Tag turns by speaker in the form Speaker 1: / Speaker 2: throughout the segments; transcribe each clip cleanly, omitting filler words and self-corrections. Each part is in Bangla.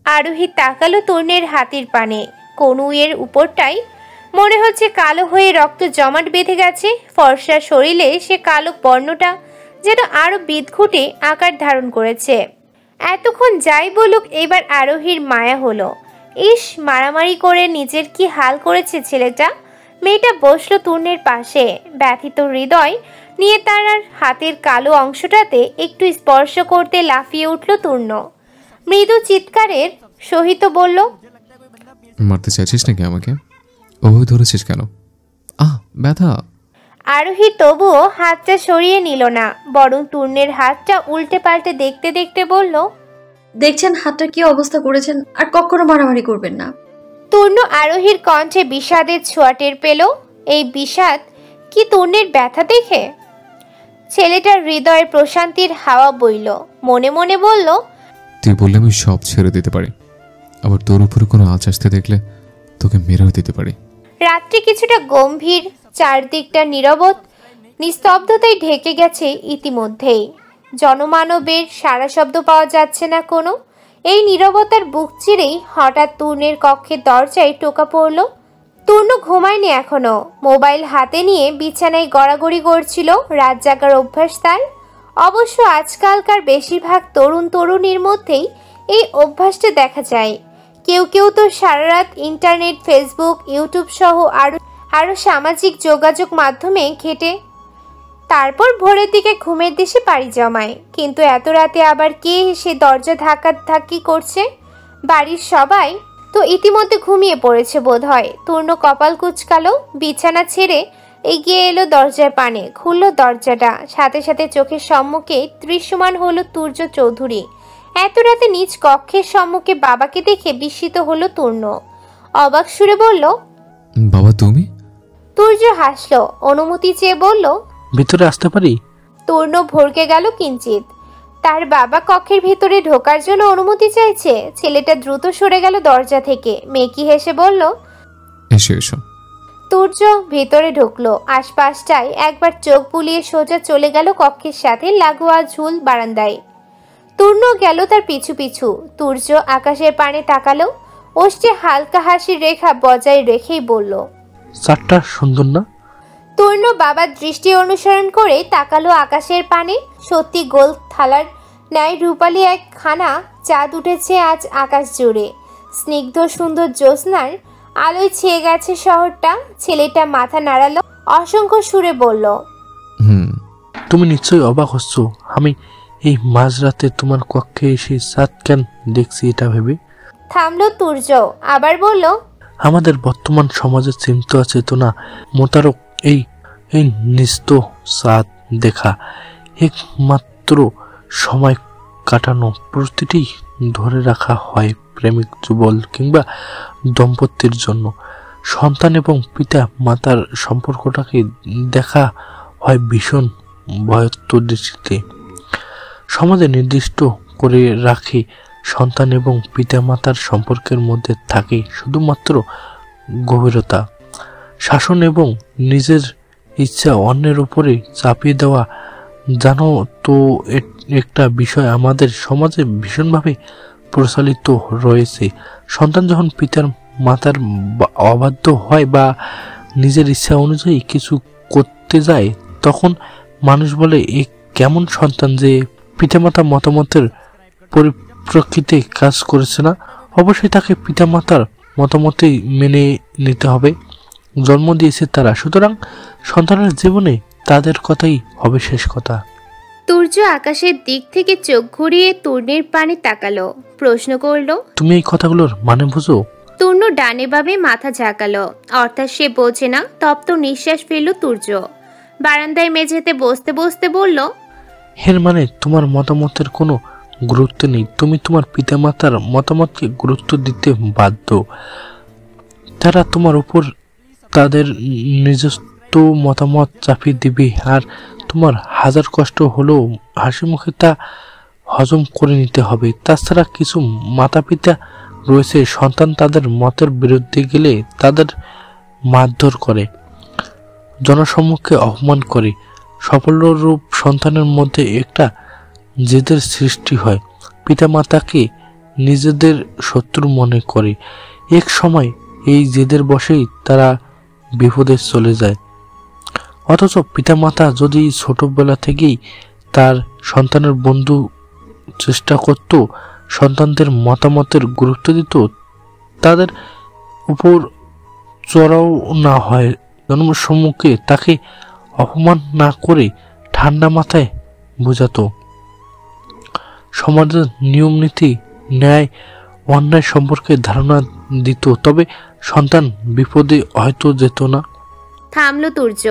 Speaker 1: আরোহী তাকালো তরুণের হাতের পানে। কনুইয়ের উপরটাই মনে হচ্ছে কালো হয়ে রক্ত জমাট বেঁধে গেছে। ফর্সা শরীরে সে কালো বর্ণটা যেন আরো বিদঘুটে আকার ধারণ করেছে। এতক্ষণ যাই বলুক, এবার আরোহীর মায়া হলো। ইস, মারামারি করে নিজের কি হাল করেছে ছেলেটা। মেয়েটা বসলো তরুণের পাশে, ব্যথিত হৃদয় নিয়ে তার হাতের কালো অংশটাতে একটু স্পর্শ করতে লাফিয়ে উঠল তরুণ। মৃদু চিৎকারের সহিত বলল,
Speaker 2: মারতে চাইছিস নাকি আমাকে? ওভাবে ধরেছিস কেন? ব্যথা।
Speaker 1: আরোহী তবুও হাতটা সরিয়ে নিল না, বরং তরুণের হাতটা উল্টে পাল্টে দেখতে দেখতে বলল,
Speaker 3: দেখছেন হাতটা কি অবস্থা করেছেন, আর কখনো মারামারি করবেন না।
Speaker 1: তরুণ আরোহীর কণ্ঠে বিষাদের ছোঁয়া টের পেল। এই বিষাদ কি তরুণের ব্যথা দেখে? ছেলেটার হৃদয়ে প্রশান্তির হাওয়া বইল। মনে মনে বলল,
Speaker 2: তুই বললে আমি সব ছেড়ে দিতে পারি, আবার তোর উপরে কোনো আঁচ আসতে দেখলে তোকে মেরেও দিতে পারি।
Speaker 1: রাত্রি কিছুটা গম্ভীর, চারদিকটা নীরবত নিস্তব্ধতায় ঢেকে গেছে ইতিমধ্যেই। জনমানবের সারা শব্দ পাওয়া যাচ্ছে না কোনো। এই নীরবতার বুক চিরেই হঠাৎ তরুণের কক্ষের দরজায় টোকা পড়ল। তরুণ ঘুমায়নি এখনো, মোবাইল হাতে নিয়ে বিছানায় গড়াগড়ি করছিল। রাত জাগার অভ্যাস তার। অবশ্য আজকালকার বেশিরভাগ তরুণ তরুণীর মধ্যেই এই অভ্যাসটা দেখা যায়। কেউ কেউ তো সারা রাত ইন্টারনেট, ফেসবুক, ইউটিউব সহ আরো সামাজিক যোগাযোগ মাধ্যমে ঘেটে তারপর ভোরের দিকে ঘুমের দেশে পাড়ি জমায়। কিন্তু এত রাতে আবার কে এসে দরজা ধাক্কাধাক্কি করছে? বাড়ির সবাই তো ইতিমধ্যে ঘুমিয়ে পড়েছে বোধ হয়। তরুণ কপাল কুঁচকালো, বিছানা ছেড়ে এগিয়ে এলো দরজার পানে, খুলল দরজাটা। সাথে সাথে চোখের সম্মুখে দৃশ্যমান হলো তুর্য চৌধুরী। এত রাতে নিজ কক্ষের সম্মুখে বাবাকে দেখে বিস্মিত হলো তরুণ। অবাক সুরে বলল,
Speaker 2: বাবা তুমি?
Speaker 1: তুর্য হাসলো, অনুমতি চেয়ে বলল,
Speaker 4: ভিতরে আসতে পারি?
Speaker 1: তরুণ ভরকে গেল কিঞ্চিত। তার বাবা কক্ষের ভিতরে ঢোকার জন্য অনুমতি চাইছে। ছেলেটা দ্রুত সরে গেল দরজা থেকে। মেকি হেসে বলল,
Speaker 2: এসো এসো।
Speaker 1: তুর্য ভেতরে ঢুকলো। আশপাশটায় একবার চোখ বুলিয়ে সোজা চলে গেল কক্ষের সাথে লাগোয়া ঝুল বারান্দায়। তরুণ গেল তার পিছু পিছু। তুর্য আকাশের পানে তাকালো, ওষ্ঠে হালকা হাসির রেখা বজায় রেখেই বলল,
Speaker 4: চারটা সুন্দর না?
Speaker 1: তরুণ বাবার দৃষ্টি অনুসরণ করে তাকালো আকাশের পানে। সত্যি গোল থালার ন্যায় রূপালি এক খানা চাঁদ উঠেছে আজ আকাশ জুড়ে। স্নিগ্ধ সুন্দর জ্যোৎস্নার আলোয় ছেয়ে গেছে শহরটা। ছেলেটা মাথা নাড়ালো, অসংখ্য সুরে বলল,
Speaker 4: তুমি নিশ্চয়ই অবাক হচ্ছ আমি এই মাঝরাতে তোমার কক্ষে এসে চাঁদ কেন দেখছি এটা ভেবে।
Speaker 1: থামলো তুর্য, আবার বলল,
Speaker 4: আমাদের বর্তমান সমাজের চিন্তা চেতনা মোতারক এই এই নিস্ত চাঁদ দেখা একমাত্র সময় কাটানো প্রতিটি ধরে রাখা হয় প্রেমিক যুগল কিংবা দম্পতির জন্য। সন্তান এবং পিতা মাতার সম্পর্কটাকে দেখা হয় ভীষণ ভয়ত্ব দৃষ্টিতে। সমাজে নির্দিষ্ট করে রাখে সন্তান এবং পিতামাতার সম্পর্কের মধ্যে থাকে শুধুমাত্র গভীরতা, শাসন এবং নিজের ইচ্ছা অন্যের উপরে চাপিয়ে দেওয়া। জানো তো, একটা বিষয় আমাদের সমাজে ভীষণভাবে প্রচলিত রয়েছে। সন্তান যখন পিতার মাতার অবাধ্য হয় বা নিজের ইচ্ছা অনুযায়ী কিছু করতে যায়, তখন মানুষ বলে এ কেমন সন্তান যে পিতামাতা মতামতের পরিপ্রেক্ষিতে কাজ করেছে না। অবশ্যই তাকে পিতামাতার মতামতেই মেনে নিতে হবে, জন্ম দিয়েছে তারা, সুতরাং সন্তানের জীবনে তাদের কথাই হবে শেষ কথা।
Speaker 1: তুর্য আকাশের দিক থেকে চোখ ঘুরিয়ে তরুণের পানে তাকালো, প্রশ্ন করলো,
Speaker 4: তুমি এই কথাগুলোর মানে বুঝো?
Speaker 1: তরুণ ডানে বামে মাথা ঝাঁকালো, অর্থাৎ সে বোঝে না। তপ্ত নিঃশ্বাস ফেলল তুর্য। বারান্দায় মেঝেতে বসতে বসতে বলল,
Speaker 4: এর মানে তোমার মতামতের কোনো গুরুত্ব নেই। তুমি তোমার পিতামাতার মতামতকে গুরুত্ব দিতে বাধ্য। তারা তোমার উপর তাদের নিজস্ব মতামত চাপিয়ে দিবে, আর তোমার হাজার কষ্ট হলেও হাসি মুখে তা হজম করে নিতে হবে। তাছাড়া কিছু মাতা পিতা রয়েছে, সন্তান তাদের মতের বিরুদ্ধে গেলে তাদের মারধর করে, জনসম্মুখে অপমান করে। সফলরূপ সন্তানের মধ্যে একটা জেদের সৃষ্টি হয়। পিতামাতাকে নিজেদের শত্রু মনে করে। এক সময় এই জেদের বশেই তারা বিপদে চলে যায়। অথচ পিতামাতা যদি ছোটবেলা থেকেই তার সন্তানের বন্ধু চেষ্টা করত, সন্তানদের মতামতের গুরুত্ব দিত, তাদের উপর চড়াও না হয়, জন্মের সম্মুখে তাকে অপমান না করে ঠান্ডা মাথায় বোঝাতো, সমাজের নিয়ম নীতি, ন্যায় অন্যায় সম্পর্কে ধারণা দিত, তবে সন্তান বিপদে হয়তো যেত না।
Speaker 1: থামলো তুর্য।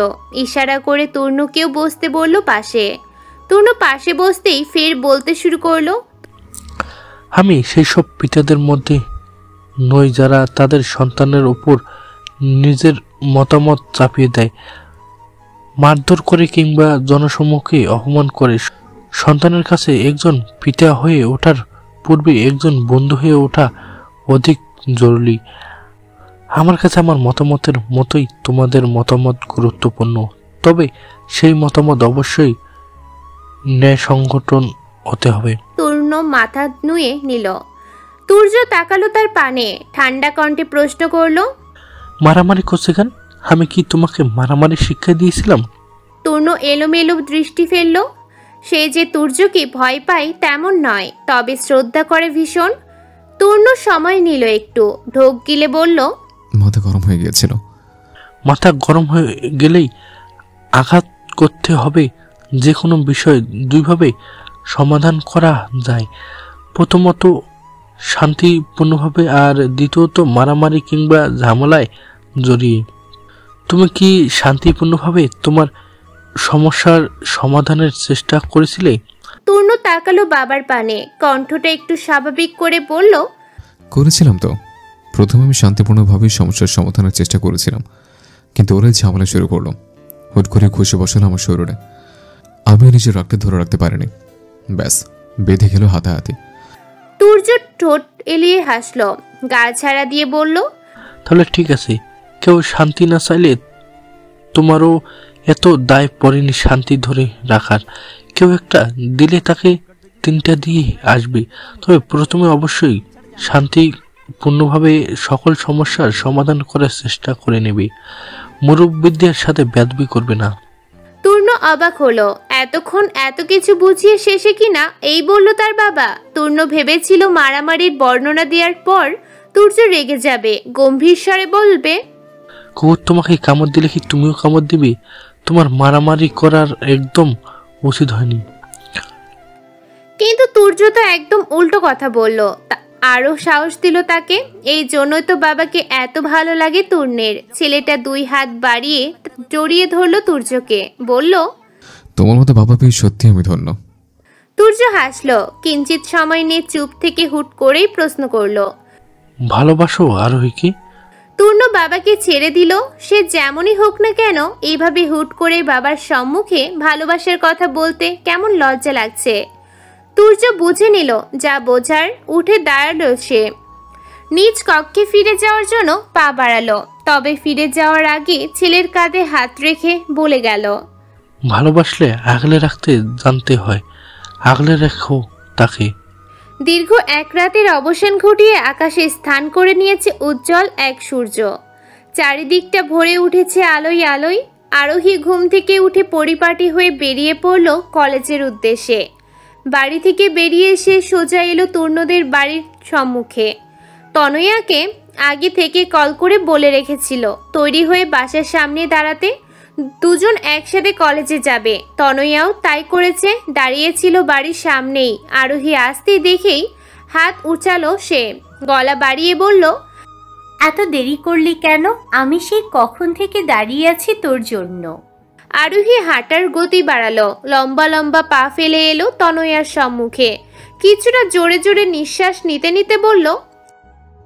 Speaker 1: ইশারা করে তূর্ণকেও বসতে বলল পাশে। তূর্ণ পাশে বসতেই ফের বলতে শুরু করলো,
Speaker 4: আমি সেই সব পিতাদের মধ্যে নই যারা তাদের সন্তানের উপর নিজের মতামত চাপিয়ে দেয়, মারধর করে কিংবা জনসম্মুখে অপমান করে। সন্তানের কাছে একজন পিতা হয়ে ওঠার পূর্বে একজন বন্ধু হয়ে ওঠা অধিক জরুরি। আমার কাছে আমার মতামতের মতোই তোমাদের মতামত গুরুত্বপূর্ণ, তবে সেই মতামত অবশ্যই ন্যায় সংগঠন হতে হবে।
Speaker 1: তূর্ণ মাথা নুয়ে নিল। তুর্য তাকালো তার পানে, ঠান্ডা কণ্ঠে প্রশ্ন করলো,
Speaker 4: মারামারি করছে কেন? আমি কি তোমাকে মারামারি শিক্ষা দিয়েছিলাম?
Speaker 1: তূর্ণ এলোমেলো দৃষ্টি ফেলল। সে যে তুর্যকে ভয় পায় তেমন নয়, তবে শ্রদ্ধা করে ভীষণ। তূর্ণ সময় নিল একটু, ঢোক গিলে বলল,
Speaker 2: মাথা গরম হয়ে গিয়েছিল।
Speaker 4: মাথা গরম হয়ে গেলেই আঘাত করতে হবে। যে কোনো বিষয় দুইভাবে সমাধান করা যায়, প্রথমত শান্তিপূর্ণভাবে, আর দ্বিতীয়ত মারামারি কিংবা ঝামেলায় জড়িয়ে। তুমি কি শান্তিপূর্ণভাবে তোমার সমস্যার সমাধানের চেষ্টা করেছিলে?
Speaker 1: তূর্ণ তাকালো বাবার পানে, কণ্ঠটা একটু স্বাভাবিক করে বলল,
Speaker 2: করেছিলাম তো। প্রথমে আমি শান্তিপূর্ণভাবেই সমস্যার সমাধানের চেষ্টা করেছিলাম, কিন্তু ওরাই ঝামেলা শুরু করলো। হুট করে ঘুষে বসালো আমার শরীরে। আমি নিজের রাগটা ধরে রাখতে পারিনি, ব্যাস বেঁধে গেল হাতাহাতি।
Speaker 1: তুর্য ঠোঁট এলিয়ে হাসলো, গা ছাড়া দিয়ে বলল,
Speaker 4: তাহলে ঠিক আছে, কেউ শান্তি না চাইলে তোমারও এত দায় পড়েনি শান্তি ধরে রাখার। কেউ একটা দিলে তাকে তিনটা দিয়ে আসবে, তবে প্রথমে অবশ্যই শান্তিপূর্ণভাবে সকল সমস্যার সমাধান করার চেষ্টা করে নেবে। মুরব্বিদের সাথে বেয়াদবি করবে না।
Speaker 1: তূর্ণ অবাক হলো, এতক্ষণ এত কিছু বুঝিয়ে শেষে কিনা এই বলল তার বাবা। তূর্ণ ভেবেছিল মারামারির বর্ণনা দেওয়ার পর তুর্য রেগে যাবে, গম্ভীর স্বরে বলবে,
Speaker 4: কুকুর তোমাকে কামড় দিলে কি তুমিও কামড় দিবে? তোমার মারামারি করার একদম উচিত হয়নি।
Speaker 1: কিন্তু তুর্য তো একদম উল্টো কথা বলল। আরো সাহস দিল তাকে। এই জন্যই তো বাবাকে এত ভালো লাগে তূর্ণের। ছেলেটা দুই হাত বাড়িয়ে জড়িয়ে ধরলো তুর্যকে, বলল,
Speaker 2: তোমার মতো বাবা পেয়ে সত্যি আমি ধন্য।
Speaker 1: তুর্য হাসলো, কিঞ্চিত সময় নিয়ে চুপ থেকে হুট করেই প্রশ্ন করলো,
Speaker 4: ভালোবাসো আরোহীকে?
Speaker 1: তূর্ণ বাবাকে ছেড়ে দিল। সে যেমনই হোক না কেন, এইভাবে হুট করে বাবার সম্মুখে ভালোবাসার কথা বলতে কেমন লজ্জা লাগছে। তুর্য বুঝে নিল যা বোঝার, উঠে দাঁড়ালো সে। নিজ কক্ষে ফিরে যাওয়ার জন্য পা বাড়ালো, তবে ফিরে যাওয়ার আগে ছেলের কাঁধে হাত রেখে বলে গেল,
Speaker 4: ভালোবাসলে আগলে রাখতে জানতে হয়, আগলে রেখো তাকে।
Speaker 1: দীর্ঘ এক রাতের অবসান ঘটিয়ে আকাশে স্থান করে নিয়েছে উজ্জ্বল এক সূর্য। চারিদিকটা ভরে উঠেছে আলোয় আলোয়। আরোহী ঘুম থেকে উঠে পরিপাটি হয়ে বেরিয়ে পড়ল কলেজের উদ্দেশ্যে। বাড়ি থেকে বেরিয়ে এসে সোজা এলো তূর্ণদের বাড়ির সম্মুখে। তনয়াকে আগে থেকে কল করে বলে রেখেছিল তৈরি হয়ে বাসার সামনে দাঁড়াতে। দুজন একসাথে কলেজে যাবে। তনয়াও তাই করেছে, দাঁড়িয়েছিল বাড়ির সামনেই। আরোহী আসতে দেখেই হাত উঁচালো সে, গলা বাড়িয়ে বলল,
Speaker 5: এত দেরি করলি কেন? আমি সেই কখন থেকে দাঁড়িয়ে আছি তোর জন্য।
Speaker 1: আরোহী হাঁটার গতি বাড়ালো, লম্বা লম্বা পা ফেলে এলো তনয়ার সম্মুখে। কিছুটা জোরে জোরে নিঃশ্বাস নিতে নিতে বলল,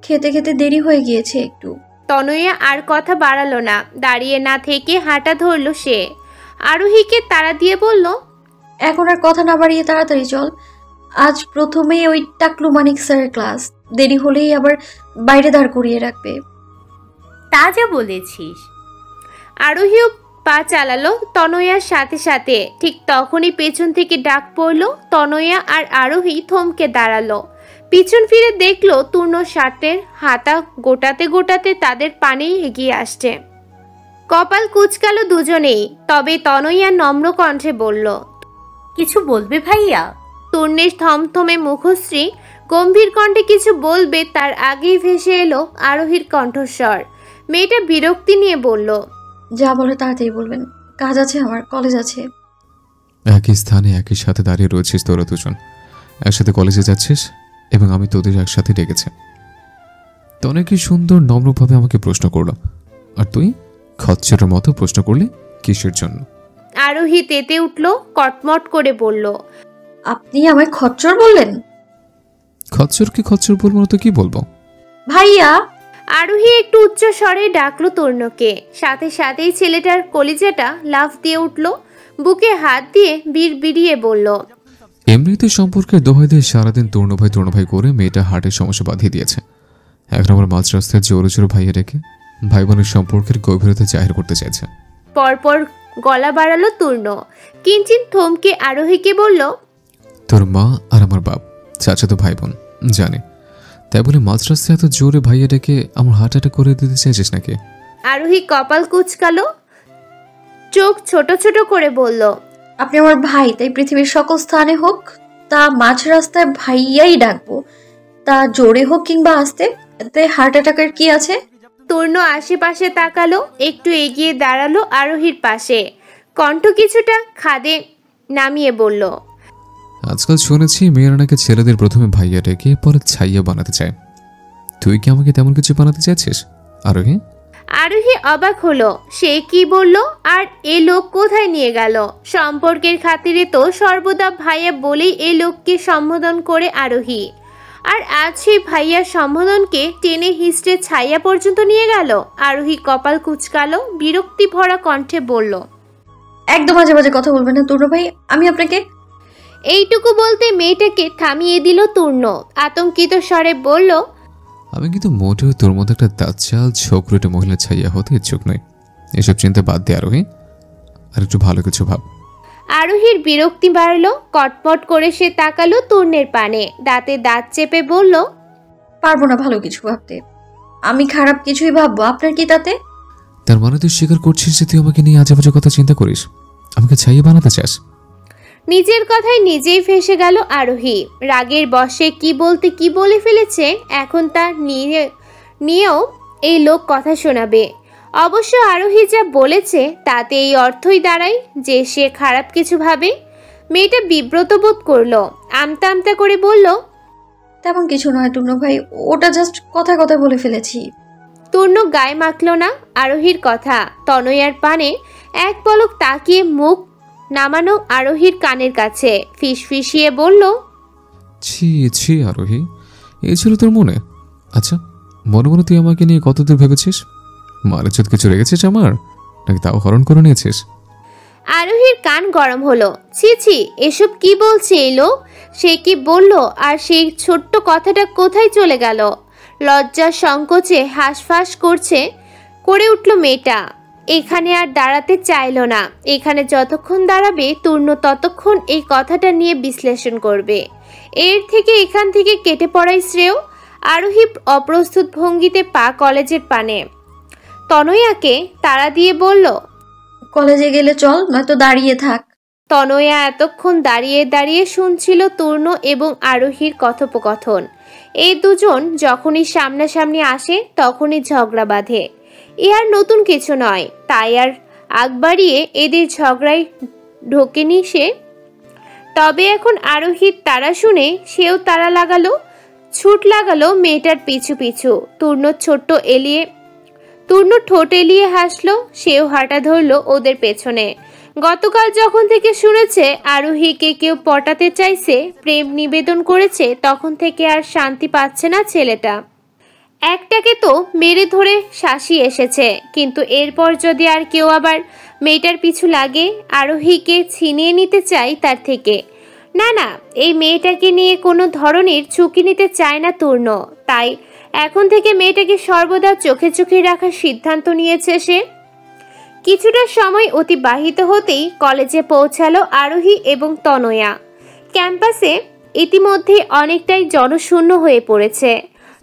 Speaker 3: খেতে খেতে দেরি হয়ে গিয়েছে একটু।
Speaker 1: তনয়া আর কথা বাড়ালো না, দাঁড়িয়ে না থেকে হাঁটা ধরলো সে। আরোহীকে তাড়া দিয়ে বলল,
Speaker 3: এখন আর কথা না বাড়িয়ে তাড়াতাড়ি চল। আজ প্রথমে ওই টাকলু মানিক স্যারের ক্লাস, দেরি হলেই আবার বাইরে দাঁড় করিয়ে রাখবে।
Speaker 5: তা যা বলেছিস।
Speaker 1: আরোহীও পা চালালো তনয়ার সাথে সাথে। ঠিক তখনই পেছন থেকে ডাক পড়ল। তনয়া আর আরোহী থমকে দাঁড়ালো। পিছন ফিরে দেখলো তূর্ণ শার্টের হাতা গোটাতে গোটাতে তাদের পানেই এগিয়ে আসছে। কপাল কুঁচকালো দুজনেই, তবে তনয়া নম্র কণ্ঠে বলল,
Speaker 5: কিছু বলবে ভাইয়া?
Speaker 1: তূর্ণের থমথমে মুখশ্রী গম্ভীর কণ্ঠে কিছু বলবে তার আগেই ভেসে এলো আরোহীর কণ্ঠস্বর। মেয়েটা বিরক্তি নিয়ে বলল,
Speaker 3: যা বলে তাড়াতাড়ি বলবেন, কাজ আছে আমার, কলেজ আছে।
Speaker 2: একই স্থানে একই সাথে দাঁড়িয়ে রয়েছিস তোরা দুজন, একসাথে কলেজে যাচ্ছিস এবং আমি তোদের একসাথে ডেকেছি। তনে কি সুন্দর নম্রভাবে আমাকে প্রশ্ন করলো, আর তুই খচ্চরের মতো প্রশ্ন করলি কিসের জন্য?
Speaker 1: আরোহী তেতে উঠল, কটমট করে বলল,
Speaker 3: আপনি আমায় খচ্চর বললেন?
Speaker 2: খচ্চর কি খচ্চর বলবো না তো কি বলবো?
Speaker 3: ভাইয়া!
Speaker 1: আরোহী একটু উচ্চ স্বরে ডাকলো তূর্ণকে। সাথে সাথেই ছেলেটার কলিজাটা লাফ দিয়ে উঠল, বুকে হাত দিয়ে বিড়বিড়িয়ে বলল,
Speaker 2: এমনিতে সম্পর্কের দোহাই দিয়ে সারাদিন তূর্ণভাই করে মেয়েটা হার্টের সমস্যা বাঁধিয়ে দিয়েছে। এখন আমার মাঝ রাস্তায় জোরে জোরে ভাইয়া রেখে ভাই বোনের সম্পর্কের গভীরতা জাহির করতে চাইছে।
Speaker 1: পরপর গলা বাড়ালো তূর্ণ। কিঞ্চিত থমকে আরোহীকে বলল,
Speaker 2: তোর মা আর আমার বাপ চাচাতো ভাই বোন জানে, তাই বলে মাঝ রাস্তায় এত জোরে ভাইয়া ডেকে আমার হার্ট অ্যাটাক করে দিতে চাইছিস নাকি?
Speaker 1: আরোহী কপাল কুঁচকালো, চোখ ছোট ছোট করে বলল,
Speaker 3: আপনি আমার ভাই, তাই পৃথিবীর সকল স্থানে হোক তা মাঝ রাস্তায় ভাইয়াই ডাকবো, তা জোরে হোক কিংবা আস্তে, এতে হার্ট অ্যাটাকের কি আছে?
Speaker 1: তূর্ণ আশেপাশে তাকালো, একটু এগিয়ে দাঁড়ালো আরোহীর পাশে, কণ্ঠ কিছুটা খাদে নামিয়ে বলল,
Speaker 2: আজকাল শুনেছি মেয়েরা নাকি ছেলেদের প্রথমে ভাইয়া ডেকে পরে ছাইয়া বানাতে চায়। তুই কি আমাকে তেমন কিছু বানাতে চাইছিস আরোহী?
Speaker 1: আরোহী অবাক হলো, সে কি বলল আর এ লোক কোথায় নিয়ে গেল? সম্পর্কের খাতিরে তো সর্বদা ভাইয়া বলেই এই লোককে সম্বোধন করে আরোহী, আর আজ সেই ভাইয়ার সম্বোধনকে টেনে হিস্টে ছাইয়া পর্যন্ত নিয়ে গেল। আরোহী কপাল কুঁচকালো, বিরক্তি ভরা কণ্ঠে বলল,
Speaker 3: একদম বাজে বাজে কথা বলবেন না তূর্ণ ভাই, আমি আপনাকে।
Speaker 1: এইটুকু বলতে মেয়েটাকে থামিয়ে দিল তূর্ণ। আতঙ্কিত স্বরে বলল,
Speaker 2: আমি কিন্তু মোটেও তোর মতো একটা দাচ্চাল ছোকরুটে মহিলা ছাইয়া হতে ইচ্ছুক নই। এসব চিন্তা বাদ দে আরোহী, আর একটু ভালো কিছু ভাব।
Speaker 1: আরোহীর বিরক্তি বাড়ল, কটপট করে সে তাকালো তূর্ণের পানে, দাঁতে দাঁত চেপে বলল,
Speaker 3: পারবো না ভালো কিছু ভাবতে, আমি খারাপ কিছুই ভাববো, আপনার কি তাতে?
Speaker 2: তার মানে তুই স্বীকার করছিস যে তুই আমাকে নিয়ে আজে বাজে কথা চিন্তা করিস, আমাকে ছাইয়া বানাতে চাস?
Speaker 1: নিজের কথায় নিজেই ফেঁসে গেল আরোহী। রাগের বশে কি বলতে কি বলে ফেলেছে, এখন তা নিয়েও এই লোক কথা শোনাবে। অবশ্য আরোহী যা বলেছে তাতে এই অর্থই দাঁড়ায় যে সে খারাপ কিছু ভাবে। মেয়েটা বিব্রত বোধ করলো, আমতা আমতা করে বলল,
Speaker 3: তেমন কিছু নয় তূর্ণ ভাই, ওটা জাস্ট কথা কথা বলে ফেলেছি।
Speaker 1: তূর্ণ গায়ে মাখল না আরোহীর কথা। তনয়ার পানে এক পলক তাকিয়ে মুখ নামানো আরোহীর কানের কাছে ফিসফিসিয়ে বলল,
Speaker 2: ছি ছি আরোহী, এই ছিল তোর মনে? আচ্ছা, মনে মনে তুই আমাকে নিয়ে কতদূর ভেবেছিস? মারেচুত কিছু রেগেছিস আমার, নাকি তাও হরণ করে নিয়েছিস?
Speaker 1: আরোহীর কান গরম হলো। ছি ছি, এসব কি বলছে এই লোক? সে কি বলল, আর সেই ছোট্ট কথাটা কোথায় চলে গেল? লজ্জার সংকোচে হাঁসফাঁস করে উঠল মেয়েটা। এখানে আর দাঁড়াতে চাইল না। এখানে যতক্ষণ দাঁড়াবে তূর্ণ ততক্ষণ এই কথাটা নিয়ে বিশ্লেষণ করবে। এর থেকে এখান থেকে কেটে পড়াই শ্রেয়। আরোহী অপ্রস্তুত ভঙ্গিতে পা কলেজের পানে। তনয়াকে তাড়া দিয়ে বলল,
Speaker 3: কলেজে গেলে চল, নয়তো দাঁড়িয়ে থাক।
Speaker 1: তনয়া এতক্ষণ দাঁড়িয়ে দাঁড়িয়ে শুনছিল তূর্ণ এবং আরোহীর কথোপকথন। এই দুজন যখনই সামনাসামনি আসে তখনই ঝগড়া বাঁধে। এ আর নতুন কিছু নয়, তাই আর আগ বাড়িয়ে এদের ঝগড়ায় ঢোকেনি সে। তবে এখন আরোহীর তাড়া শুনে সেও তাড়া লাগালো, ছুট লাগালো মেয়েটার পিছু পিছু। তূর্ণ ঠোঁট এলিয়ে হাসলো, সেও হাঁটা ধরলো ওদের পেছনে। গতকাল যখন থেকে শুনেছে আরোহীকে কেউ পটাতে চাইছে, প্রেম নিবেদন করেছে, তখন থেকে আর শান্তি পাচ্ছে না ছেলেটা। একটাকে তো মেরে ধরে শাসিয়ে এসেছে, কিন্তু এরপর যদি আর কেউ আবার মেয়েটার পিছু লাগে, আরোহীকে ছিনিয়ে নিতে চাই তার থেকে। না না, এই মেয়েটাকে নিয়ে কোনো ধরনের ঝুঁকি নিতে চায় না তূর্ণ। তাই এখন থেকে মেয়েটাকে সর্বদা চোখে চোখে রাখার সিদ্ধান্ত নিয়েছে সে। কিছুটা সময় অতিবাহিত হতেই কলেজে পৌঁছালো আরোহী এবং তনয়া। ক্যাম্পাসে ইতিমধ্যে অনেকটাই জনশূন্য হয়ে পড়েছে।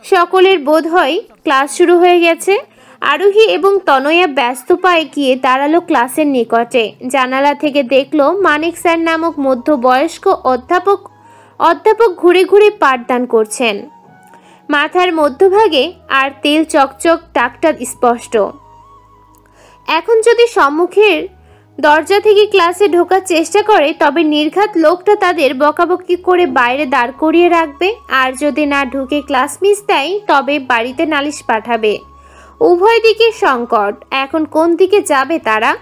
Speaker 1: সকলের বোধ হয় ক্লাস শুরু হয়ে গেছে। আরোহী এবং তনয়া ব্যস্ত পায়ে গিয়ে দাঁড়ালো ক্লাসের নিকটে। জানালা থেকে দেখলো মানিক স্যার নামক মধ্যবয়স্ক অধ্যাপক ঘুরে ঘুরে পাঠদান করছেন। মাথার মধ্যভাগে আর তেল চকচক টাকটা স্পষ্ট। এখন যদি সম্মুখের দরজা থেকে ক্লাসে ঢোকার চেষ্টা করে তবে নির্ঘাত লোকটা তাদের বকাবকি করে বাইরে দাঁড় করিয়ে রাখবে, আর যদি না ঢুকে ক্লাস মিস দেয় তবে বাড়িতে নালিশ পাঠাবে। উভয় দিকে সংকট, এখন কোন দিকে যাবে তারা?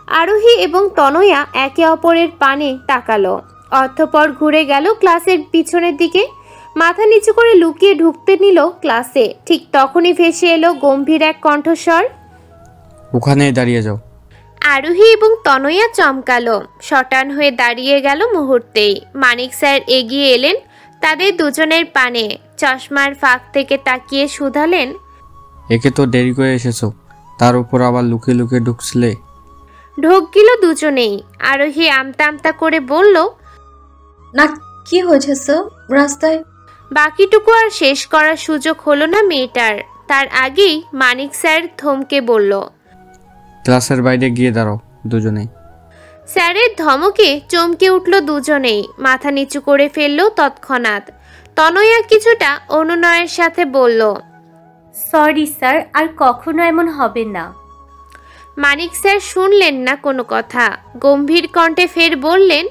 Speaker 1: আরোহী এবং তনয়া একে অপরের পানে তাকালো। অতঃপর ঘুরে গেল ক্লাসের পিছনের দিকে, মাথা নিচু করে লুকিয়ে ঢুকতে নিল ক্লাসে। ঠিক তখনই ভেসে এলো গম্ভীর এক কণ্ঠস্বর,
Speaker 6: ওখানে দাঁড়িয়ে যাও।
Speaker 1: আরোহী এবং তনয়া চমকালো, শটান হয়ে দাঁড়িয়ে গেল মুহূর্তেই। মানিক স্যার এগিয়ে এলেন তাদের দুজনের পানে, চশমার ফাঁক থেকে তাকিয়ে শুধালেন,
Speaker 6: একে তো দেরি করে এসেছো, তার উপর আবার লুকিয়ে লুকিয়ে ঢুকছিলে।
Speaker 1: ঢোক গেল দুজনেই। আরোহী আমতা আমতা করে বলল,
Speaker 3: না কি হয়েছে স্যার? রাস্তায়
Speaker 1: বাকিটুকু আর শেষ করার সুযোগ হলো না মেয়েটার। তার আগেই মানিক স্যার থমকে বলল,
Speaker 6: ক্লাসের বাইরে গিয়ে দাঁড়াও দুজনেই।
Speaker 1: স্যারের ধমকে চমকে উঠল দুজনেই, মাথা নিচু করে ফেলল তৎক্ষণাৎ। তনয়া কিছুটা অনুনয়ের সাথে বলল,
Speaker 5: সরি স্যার, আর কখনো এমন হবে না।
Speaker 1: মানিক স্যার শুনলেন না কোনো কথা, গম্ভীর কণ্ঠে ফের বললেন,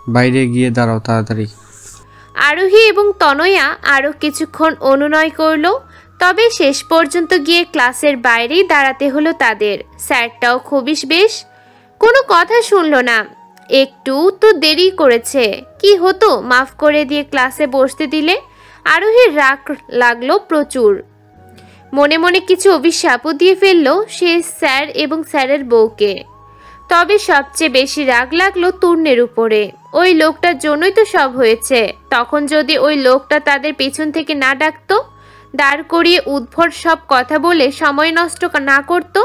Speaker 6: বাইরে গিয়ে দাঁড়াও তাড়াতাড়ি।
Speaker 1: আরোহী এবং তনয়া আরও কিছুক্ষণ অনুনয় করল, তবে শেষ পর্যন্ত গিয়ে ক্লাসের বাইরেই দাঁড়াতে হলো তাদের। স্যারটাও খবিশ বেশ, কোনো কথা শুনল না। একটু তো দেরি করেছে, কি হতো মাফ করে দিয়ে ক্লাসে বসতে দিলে। আরোহীর রাগ লাগলো প্রচুর, মনে মনে কিছু অভিশাপও দিয়ে ফেললো সে স্যার এবং স্যারের বউকে। তবে সবচেয়ে বেশি রাগ লাগলো তূর্ণের উপরে। ওই লোকটার জন্যই তো সব হয়েছে। তখন যদি ওই লোকটা তাদের পেছন থেকে না ডাকতো, দাঁড় করিয়ে উদ্ভট সব কথা বলে সময় নষ্ট না করত,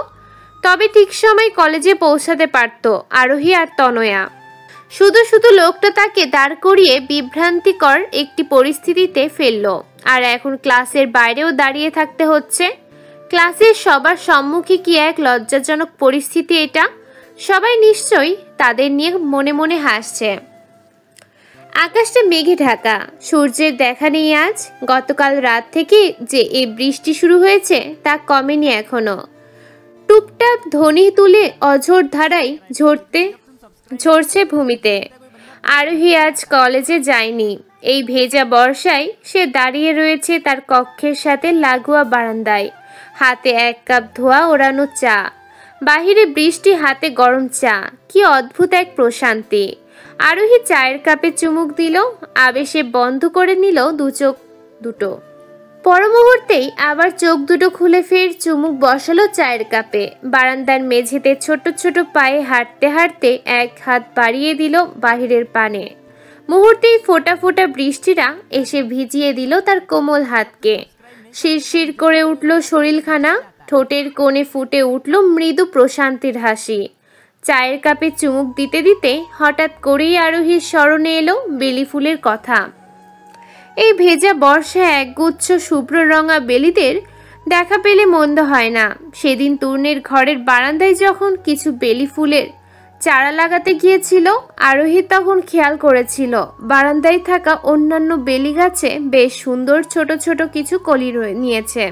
Speaker 1: তবে ঠিক সময় কলেজে পৌঁছাতে পারত আরোহী আর তনয়া। শুধু শুধু লোকটা তাকে দাঁড় করিয়ে বিভ্রান্তিকর একটি পরিস্থিতিতে ফেললো, আর এখন ক্লাসের বাইরেও দাঁড়িয়ে থাকতে হচ্ছে। ক্লাসের সবার সম্মুখে কি এক লজ্জাজনক পরিস্থিতি এটা। সবাই নিশ্চয়ই তাদের নিয়ে মনে মনে হাসছে। আকাশটা মেঘে ঢাকা, সূর্যের দেখা নেই আজ। গতকাল রাত থেকে যে এই বৃষ্টি শুরু হয়েছে তা কমেনি এখনো। টুপটাপ ধ্বনি তুলে অঝোর ধারায় ঝরছে ভূমিতে। আরোহী আজ কলেজে যায়নি। এই ভেজা বর্ষায় সে দাঁড়িয়ে রয়েছে তার কক্ষের সাথে লাগোয়া বারান্দায়, হাতে এক কাপ ধোয়া ওড়ানো চা, বাহিরে বৃষ্টি, হাতে গরম চা। কি অদ্ভুত এক প্রশান্তি। আরোহী চায়ের কাপে চুমুক দিল, আবেশে বন্ধ করে নিল চোখ দুটো। পর মুহূর্তেই আবার চোখ দুটো খুলে ফের চুমুক বসালো চায়ের কাপে। বারান্দার মেঝেতে ছোট ছোট পায়ে হাঁটতে হাঁটতে এক হাত বাড়িয়ে দিল বাহিরের পানে। মুহূর্তেই ফোঁটা ফোঁটা বৃষ্টিরা এসে ভিজিয়ে দিল তার কোমল হাতকে। শিরশির করে উঠল শরীরখানা, ঠোঁটের কোণে ফুটে উঠল মৃদু প্রশান্তির হাসি। চায়ের কাপে চুমুক দিতে দিতে হঠাৎ করেই আরোহীর স্মরণে এলো বেলি ফুলের কথা। এই ভেজা বর্ষায় একগুচ্ছ শুভ্র রঙা বেলিদের দেখা পেলে মন্দ হয় না। সেদিন তূর্ণের ঘরের বারান্দায় যখন কিছু বেলি ফুলের চারা লাগাতে গিয়েছিল, আরোহী তখন খেয়াল করেছিল বারান্দায় থাকা অন্যান্য বেলি গাছে বেশ সুন্দর ছোট ছোট কিছু কলি নিয়েছে।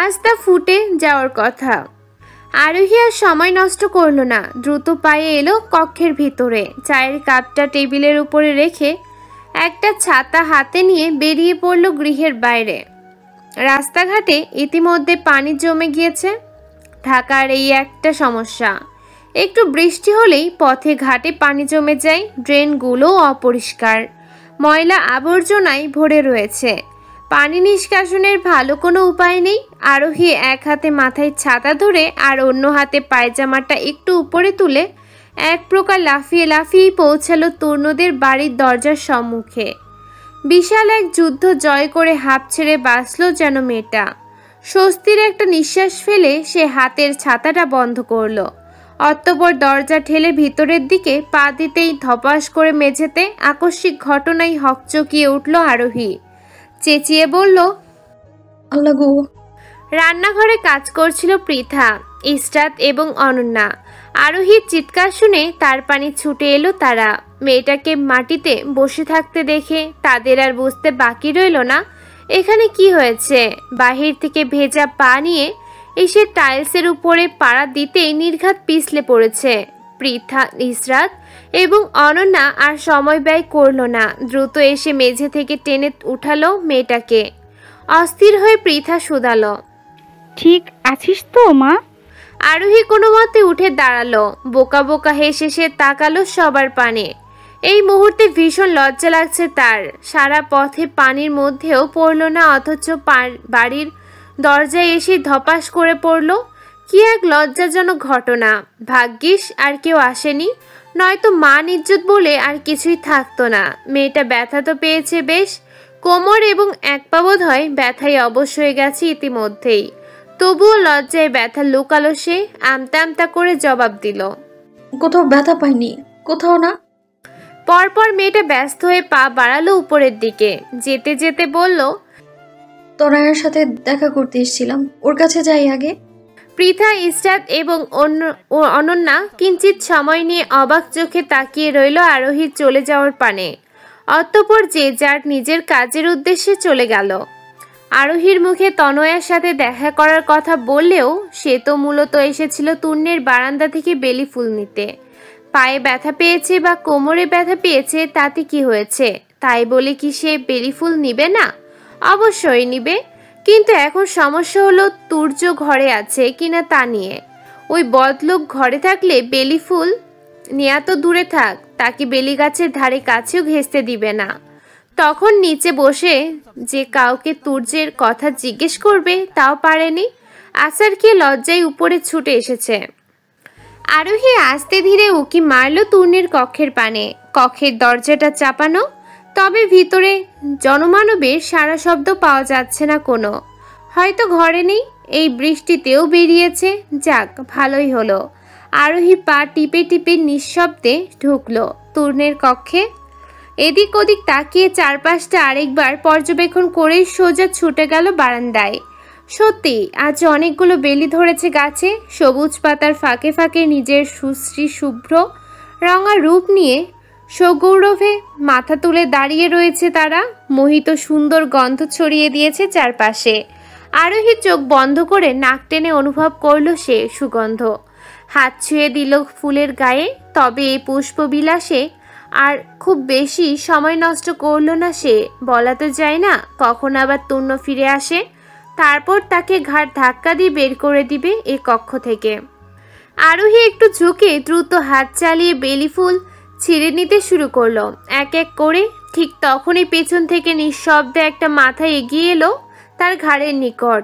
Speaker 1: আজ তা ফুটে যাওয়ার কথা। আরোহী আর সময় নষ্ট করল না, দ্রুত পায়ে এলো কক্ষের ভিতরে। চায়ের কাপটা টেবিলের উপরে রেখে একটা ছাতা হাতে নিয়ে বেরিয়ে পড়ল গৃহের বাইরে। রাস্তাঘাটে ইতিমধ্যে পানি জমে গিয়েছে। ঢাকার এই একটা সমস্যা, একটু বৃষ্টি হলেই পথে ঘাটে পানি জমে যায়, ড্রেনগুলো অপরিষ্কার, ময়লা আবর্জনায় ভরে রয়েছে। পানি নিষ্কাশনের ভালো কোনো উপায় নেই। আরোহী এক হাতে মাথায় ছাতা ধরে আর অন্য হাতে পায়জামাটা একটু উপরে তুলে এক প্রকার লাফিয়ে লাফিয়ে পৌঁছালো তরুণদের বাড়ির দরজার সম্মুখে। বিশাল এক যুদ্ধ জয় করে হাঁপ ছেড়ে বাঁচল যেন মেয়েটা। স্বস্তির একটা নিঃশ্বাস ফেলে সে হাতের ছাতাটা বন্ধ করলো। অতঃপর দরজা ঠেলে ভিতরের দিকে পা দিতেই ধপাস করে মেঝেতে আকস্মিক ঘটনায় হকচকিয়ে উঠল আরোহী। চেঁচিয়ে বলল,
Speaker 3: আল্লাহ গো!
Speaker 1: রান্নাঘরে কাজ করছিল পৃথা, ইসরাত এবং অনন্যা। আরোহীর চিৎকার শুনে তার পানি ছুটে এলো তারা। মেয়েটাকে মাটিতে বসে থাকতে দেখে তাদের আর বুঝতে বাকি রইল না এখানে কি হয়েছে। বাহির থেকে ভেজা পা নিয়ে এসে টাইলসের উপরে পাড়া দিতেই নির্ঘাত পিছলে পড়েছে। পৃথা, ইসরাত এবং অনন্যা আর সময় ব্যয় করল না, দ্রুত এসে মেঝে থেকে টেনে উঠালো মেয়েটাকে। অস্থির হয়ে পৃথা শুধালো,
Speaker 7: ঠিক আছিস তো মা?
Speaker 1: আরোহী কোনো মতে উঠে দাঁড়ালো। বোকা বোকা হেসে সে তাকালো সবার পানে। এই মুহূর্তে ভীষণ লজ্জা লাগছে তার। সারা পথে পানির মধ্যেও পড়ল না, অথচ বাড়ির দরজায় এসে ধপাস করে পড়ল। কি এক লজ্জাজনক ঘটনা! ভাগ্যিস আর কেউ আসেনি, নয়তো মান ইজ্জত বলে আর কিছুই থাকতো না। মেয়েটা ব্যথা তো পেয়েছে বেশ, কোমর এবং এক পা বোধ হয় ব্যথায় অবশ হয়ে গেছে ইতিমধ্যেই। তবুও লজ্জায় ব্যথা লুকালো সে। আমতা আমতা করে জবাব দিল,
Speaker 3: কোথাও ব্যথা পাইনি, কোথাও না।
Speaker 1: পরপর মেয়েটা ব্যস্ত হয়ে পা বাড়ালো উপরের দিকে। যেতে যেতে বলল,
Speaker 3: তনয়ের সাথে দেখা করতে এসেছিলাম, ওর কাছে যাই আগে।
Speaker 1: পৃথা, ইসরাত এবং অনন্যা কিঞ্চিত সময় নিয়ে অবাক চোখে তাকিয়ে রইল আরোহীর চলে যাওয়ার পানে। অতঃপর যে যার নিজের কাজের উদ্দেশ্যে চলে গেল। আরোহীর মুখে তনয়ার সাথে দেখা করার কথা বললেও সে তো মূলত এসেছিল তূর্ণের বারান্দা থেকে বেলি ফুল নিতে। পায়ে ব্যথা পেয়েছে বা কোমরে ব্যথা পেয়েছে তাতে কি হয়েছে? তাই বলে কি সে বেলি ফুল নিবে না? অবশ্যই নিবে, কিন্তু এখন সমস্যা হলো তুর্য ঘরে আছে কিনা তা নিয়ে। ওই বদলোক ঘরে থাকলে বেলি ফুল নেয়া তো দূরে থাক, তাকে বেলি গাছের ধারে কাছেও ঘেঁষতে দিবে না। তখন নিচে বসে যে কাউকে তুর্যের কথা জিজ্ঞেস করবে তাও পারেনি। আসার খেয়ে লজ্জায় উপরে ছুটে এসেছে। আরোহী আস্তে ধীরে উকি মারল তূর্ণের কক্ষের পানে। কক্ষের দরজাটা চাপানো, তবে ভিতরে জনমানবের সারা শব্দ পাওয়া যাচ্ছে না কোনো। হয়তো ঘরে নেই, এই বৃষ্টিতেও বেরিয়েছে। যাক, ভালোই হলো। আরোহী পা টিপে টিপে নিঃশব্দে ঢুকলো তূর্ণের কক্ষে। এদিক ওদিক তাকিয়ে চারপাশটা আরেকবার পর্যবেক্ষণ করেই সোজা ছুটে গেল বারান্দায়। সত্যি আজ অনেকগুলো বেলি ধরেছে গাছে। সবুজ পাতার ফাঁকে ফাঁকে নিজের সুশ্রী শুভ্র রঙা রূপ নিয়ে সগৌরভে মাথা তুলে দাঁড়িয়ে রয়েছে তারা। মোহিত সুন্দর গন্ধ ছড়িয়ে দিয়েছে চারপাশে। আরোহী চোখ বন্ধ করে নাক টেনে অনুভব করল সে সুগন্ধ। হাত ছুঁয়ে দিল ফুলের গায়ে। তবে এই পুষ্পবিলাসে আর খুব বেশি সময় নষ্ট করল না সে। বলা তো যায় না কখন আবার তূর্ণ ফিরে আসে, তারপর তাকে ঘাড় ধাক্কা দিয়ে বের করে দিবে এ কক্ষ থেকে। আরোহী একটু ঝুঁকে দ্রুত হাত চালিয়ে বেলি ফুল ছিঁড়ে নিতে শুরু করলো এক এক করে। ঠিক তখনই পেছন থেকে নিঃশব্দে একটা মাথা এগিয়ে এলো তার ঘাড়ের নিকট।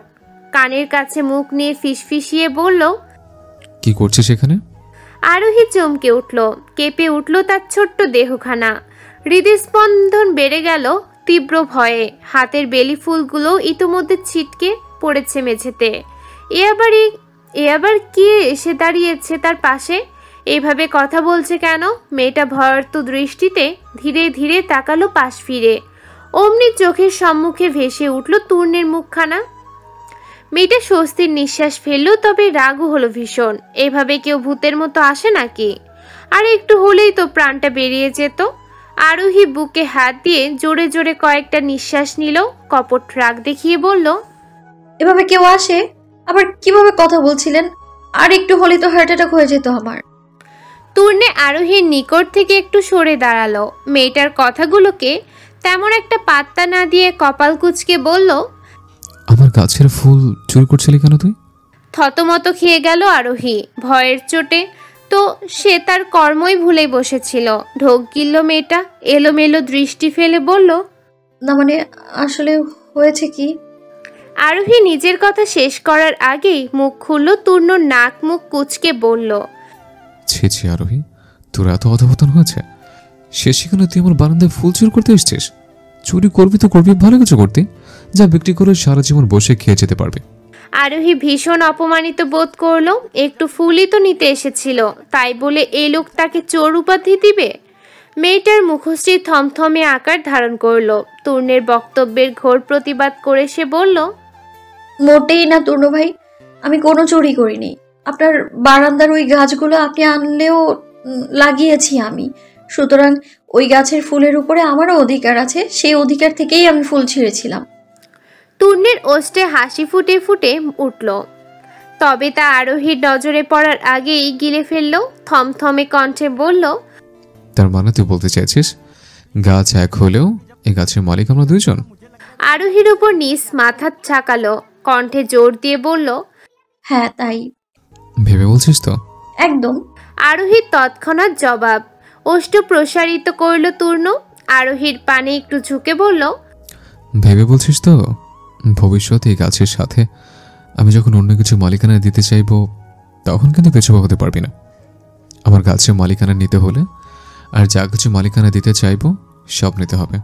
Speaker 1: কানের কাছে মুখ নিয়ে ফিসফিসিয়ে বলল,
Speaker 2: কি করছে সেখানে?
Speaker 1: আরোহী চমকে উঠল, কেঁপে উঠল তার ছোট্ট দেহখানা। হৃদস্পন্দন বেড়ে গেল তীব্র ভয়ে। হাতের বেলি ফুলগুলো ইতোমধ্যে ছিটকে পড়েছে মেঝেতে। এ আবার কে এসে দাঁড়িয়েছে তার পাশে? এইভাবে কথা বলছে কেন? মেয়েটা ভয়ার্ত দৃষ্টিতে ধীরে ধীরে তাকালো পাশ ফিরে। অমনি চোখের সম্মুখে ভেসে উঠল তূর্ণের মুখখানা। মেয়েটা স্বস্তির নিঃশ্বাস ফেলল, তবে রাগও হলো ভীষণ। এভাবে কেউ ভূতের মতো আসে নাকি? আর একটু হলেই তো প্রাণটা বেরিয়ে যেত। আরোহী বুকে হাত দিয়ে জোরে জোরে কয়েকটা নিঃশ্বাস নিল। কপট রাগ দেখিয়ে বলল,
Speaker 3: এভাবে কেউ আসে? আবার কিভাবে কথা বলছিলেন? আর একটু হলেই তো হার্ট অ্যাটাক হয়ে যেত আমার।
Speaker 1: তূর্ণে আরোহীর নিকট থেকে একটু সরে দাঁড়ালো। মেয়েটার কথাগুলোকে তেমন একটা পাত্তা না দিয়ে কপাল কুঁচকে বলল,
Speaker 2: আমার গাছের ফুল চুরি করছিলি কেন তুই?
Speaker 1: থতমত খেয়ে গেল আরোহী ভয়ের চোটে। তো সে তার কর্মই ভুলে বসেছিল। ঢোক গিলল মেয়েটা। এলোমেলো দৃষ্টি ফেলে বলল,
Speaker 3: না মানে আসলে হয়েছে কি?
Speaker 1: আরোহী নিজের কথা শেষ করার আগেই মুখ খুলল। তূর্ণ নাক মুখ কুঁচকে বলল,
Speaker 2: ছি ছি আরোহী, তোর এত অধপতন হয়েছে? সেখানে তুই আমার বারান্দায় ফুল চুরি করতে এসছিস? চুরি করবি তো করবি ভালো কিছু করতে, যা বিক্রি করে সারা জীবন বসে খেয়ে যেতে পারবে।
Speaker 1: আরোহী ভীষণ অপমানিত বোধ করলো। একটু ফুলই তো নিতে এসেছিল, তাই বলে এই লোক তাকে চোর উপাধি দিবে? মেয়েটার মুখশ্রী থমথমে আকার ধারণ করলো। তূর্ণের বক্তব্যের ঘোর প্রতিবাদ করে সে বলল,
Speaker 3: মোটেই না তূর্ণ ভাই, আমি কোনো চুরি করিনি। আপনার বারান্দার ওই গাছগুলো আপনি আনলেও লাগিয়েছি আমি, সুতরাং ওই গাছের ফুলের উপরে আমারও অধিকার আছে, সেই অধিকার থেকেই আমি ফুল ছিঁড়েছিলাম।
Speaker 1: তূর্ণের ওষ্ঠে হাসি ফুটে ফুটে উঠল, তবে তা আরোহীর নজরে পড়ার আগেই গিলে ফেলল। থমথমে কণ্ঠে বলল,
Speaker 2: তার মানে তুই বলতে চাইছিস গাছ এক হলেও এই গাছের মালিক আমরা দুইজন?
Speaker 1: আরোহীর উপর নিজ মাথা ঝাঁকালো, কণ্ঠে জোর দিয়ে বলল,
Speaker 3: হ্যাঁ তাই।
Speaker 2: ভেবে বলছিস তো?
Speaker 3: একদম।
Speaker 1: আরোহীর তৎক্ষণাৎ জবাব। ওষ্ঠ প্রসারিত করল তূর্ণ। আরোহীর পানে একটু ঝুঁকে বলল,
Speaker 2: ভেবে বলছিস তো? ভবিষ্যতে এই গাছের সাথে আমি যখন অন্য কিছু মালিকানা দিতে চাইব তখন কিন্তু পেছপা হতে পারবি না। আমার গাছের মালিকানা নিতে হলে আর যা কিছু মালিকানা দিতে চাইব সব নিতে হবে।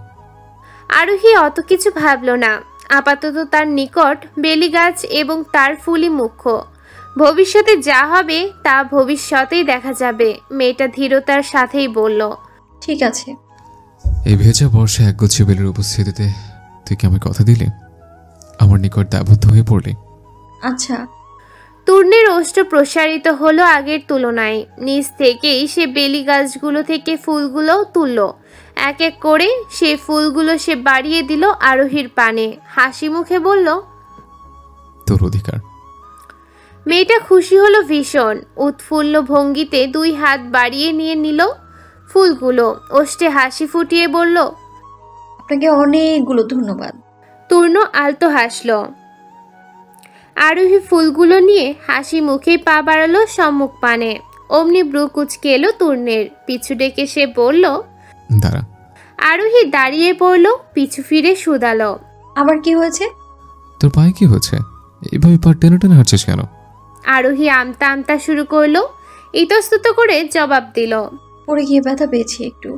Speaker 1: আরোহী অত কিছু ভাবল না। আপাতত তার নিকট বেলি গাছ এবং তার ফুলই মুখ্য। ভবিষ্যতে যা হবে তা ভবিষ্যতেই দেখা যাবে। মেয়েটা ধীরতার সাথেই বলল,
Speaker 3: ঠিক আছে।
Speaker 2: এই ভেজা বর্ষা একগুচ্ছ বেলের উপস্থিতিতে তুই কি আমায় কথা দিলি? আমার নিকট দায়বদ্ধ হয়ে পড়লি?
Speaker 3: আচ্ছা।
Speaker 1: তূর্ণের ওষ্ঠ প্রসারিত হলো আগের তুলনায়। নিচ থেকেই সে বেলি গাছগুলো থেকে ফুলগুলো তুলল। এক এক করে সেই ফুলগুলো সে বাড়িয়ে দিল আরোহীর পানে। হাসি মুখে বলল,
Speaker 2: তোর অধিকার।
Speaker 1: মেয়েটা খুশি হলো ভীষণ। উৎফুল্ল ভঙ্গিতে দুই হাত বাড়িয়ে নিয়ে নিল ফুলগুলো। ওষ্ঠে হাসি ফুটিয়ে বলল,
Speaker 3: আপনাকে অনেকগুলো ধন্যবাদ।
Speaker 1: তূর্ণ আলতো হাসল। আরোহী ফুলগুলো নিয়ে হাসি মুখে পা বাড়ালো সম্মুখ পানে। অমনি ব্রু কুচকে এলো তূর্ণের। পিছু ডেকে সে বলল,
Speaker 2: দাঁড়া।
Speaker 1: আরোহী দাঁড়িয়ে পড়ল, পিছু ফিরে শুধালো,
Speaker 3: আবার কি হয়েছে?
Speaker 2: তোর পায়ে কি হয়েছে? এইভাবে পা টেনে টেনে হাঁটছিস কেন?
Speaker 1: আরোহী আমতা আমতা শুরু করলো। ইতস্তত করে জবাব দিল,
Speaker 3: পড়ে গিয়ে ব্যথা পেয়েছি একটু।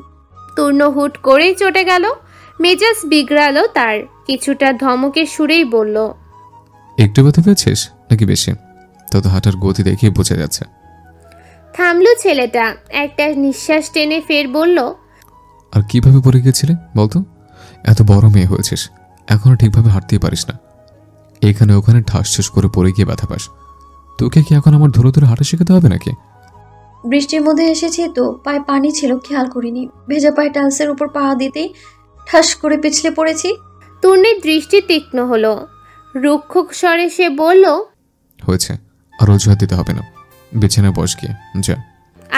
Speaker 1: তূর্ণ হুট করেই চটে গেল। মেজাজ বিগড়ালো তার। কিছুটা ধমকের সুরেই বলল,
Speaker 2: একটু ব্যথা পেয়েছিস নাকি বেশি? তত হাঁটার গতি দেখে বোঝা যাচ্ছে।
Speaker 1: থামলো ছেলেটা। একটা নিঃশ্বাস টেনে ফের বলল,
Speaker 2: আর কিভাবে পড়ে গিয়েছিলে বলতো? এত বড় মেয়ে হয়েছিস, এখনো ঠিকভাবে হাঁটতেই পারিস না। এখানে ওখানে ঠাস ঠাস করে পড়ে গিয়ে ব্যথা পাস। তোকে কি এখন আমার ধরে ধরে হাঁটা শেখাতে হবে নাকি?
Speaker 3: বৃষ্টির মধ্যে এসেছি তো, পায়ে পানি ছিল, খেয়াল করিনি। ভেজা পায়ে টাইলসের উপর পা দিতেই ঠাস করে পিছলে পড়েছি।
Speaker 1: তূর্ণের দৃষ্টি তীক্ষ্ণ হলো। রুক্ষ স্বরে সে বলল,
Speaker 2: হয়েছে, আর অজুহাত দিতে হবে না। বিছানায় বস গিয়ে যা।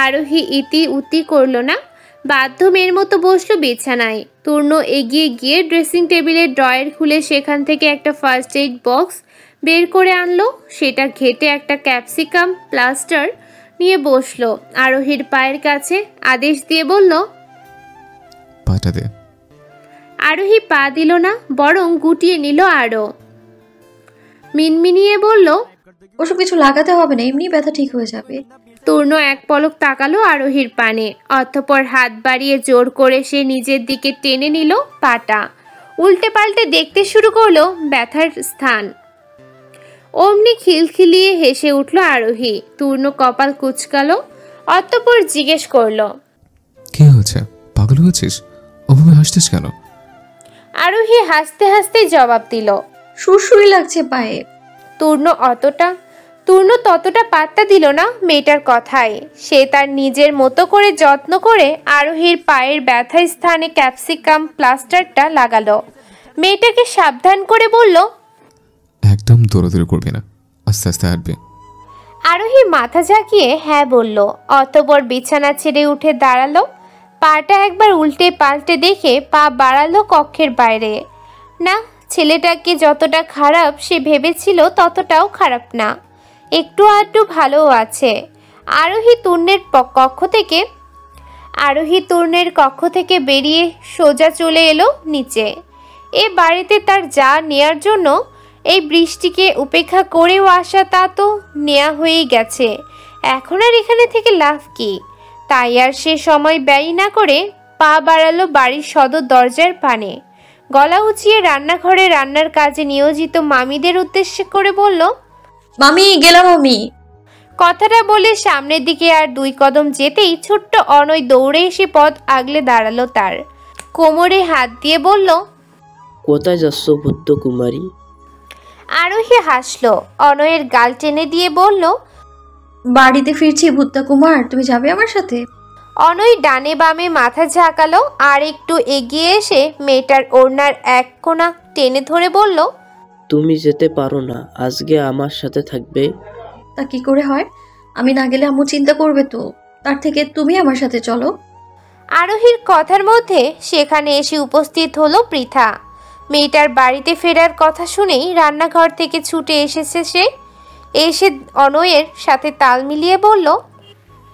Speaker 1: আরোহী ইতি উতি করল না, বাধ্য মেয়ের মতো বসলো বিছানায়। তূর্ণ এগিয়ে গিয়ে ড্রেসিং টেবিলের ড্রয়ার খুলে সেখান থেকে একটা ফার্স্ট এইড বক্স বের করে আনলো। সেটা ঘেটে একটা ক্যাপসিকাম প্লাস্টার নিয়ে বসলো আরোহীর পায়ের কাছে। আদেশ দিয়ে বলল,
Speaker 2: পাটা দে।
Speaker 1: আরোহী পা দিল না, বরং গুটিয়ে নিল আরো। মিনমিনিয়ে বলল,
Speaker 3: ওসব কিছু লাগাতে হবে না, এমনি ব্যথা ঠিক হয়ে যাবে।
Speaker 1: তূর্ণ এক পলক তাকালো আরোহীর পানে। অতঃপর হাত বাড়িয়ে জোর করে সে নিজের দিকে টেনে নিল পাটা। উল্টে পাল্টে দেখতে শুরু করলো ব্যথার স্থান। অমনি খিলখিলিয়ে হেসে উঠল আরোহী। তূর্ণ কপাল কুচকালো। অতঃপর জিজ্ঞেস করলো,
Speaker 2: কি হয়েছে? পাগল হয়েছিস? ওভাবে হাসছিস কেন?
Speaker 1: আরোহী হাসতে হাসতে জবাব দিল,
Speaker 3: সুরসুরি লাগছে পায়ে।
Speaker 1: তূর্ণ ততটা পাত্তা দিল না মেয়েটার কথায়। সে তার নিজের মতো করে যত্ন করে আরোহীর পায়ের ব্যথা স্থানে ক্যাপসিকাম প্লাস্টারটা লাগালো। মেয়েটাকে সাবধান করে বলল,
Speaker 2: একদম দৌড়াদৌড়ি করবি না, আস্তে আস্তে হাঁটবি।
Speaker 1: আরোহী মাথা ঝাঁকিয়ে হ্যাঁ বলল। অতঃপর বিছানা ছেড়ে উঠে দাঁড়ালো। পাটা একবার উল্টে পাল্টে দেখে পা বাড়ালো কক্ষের বাইরে। না, ছেলেটাকে যতটা খারাপ সে ভেবেছিল ততটাও খারাপ না, একটু আধটু ভালোও আছে। আরোহী তূর্ণের কক্ষ থেকে বেরিয়ে সোজা চলে এলো নিচে। এ বাড়িতে তার যা নেয়ার জন্য এই বৃষ্টিকে উপেক্ষা করেও আসা তা তো নেয়া হয়েই গেছে। এখন আর এখানে থেকে লাভ কি? তাই আর সে সময় ব্যয় না করে পা বাড়ালো বাড়ির সদর দরজার পানে। গলা উঁচিয়ে রান্নাঘরে রান্নার কাজে নিয়োজিত মামিদের উদ্দেশ্য করে বলল,
Speaker 3: মামি গেলাম আমি।
Speaker 1: কথাটা বলে সামনের দিকে আর 2 কদম যেতেই ছোট্ট অনয় দৌড়ে এসে পথ আগলে দাঁড়ালো, তার কোমরে হাত দিয়ে বলল,
Speaker 8: কোথায় যাচ্ছ ভূত কুমারী?
Speaker 1: আরোহী হাসলো, অনয়ের গাল টেনে দিয়ে বলল,
Speaker 3: বাড়িতে ফিরছি ভুত্তা কুমার, তুমি যাবে আমার সাথে?
Speaker 1: অনয় ডানে বামে মাথা ঝাঁকালো আর একটু এগিয়ে এসে মেয়েটার ওড়নার এক কোণা টেনে ধরে বলল,
Speaker 8: তুমি যেতে পারো না, আজকে আমার সাথে থাকবে।
Speaker 3: তা কি করে হয়? আমি না গেলে আম্মু চিন্তা করবে তো, তার থেকে তুমি আমার সাথে চলো।
Speaker 1: আরোহীর কথার মধ্যে সেখানে এসে উপস্থিত হলো পৃথা। মেয়েটার বাড়িতে ফেরার কথা শুনেই রান্নাঘর থেকে ছুটে এসেছে সে। এসে অনয়ের সাথে তাল মিলিয়ে বলল,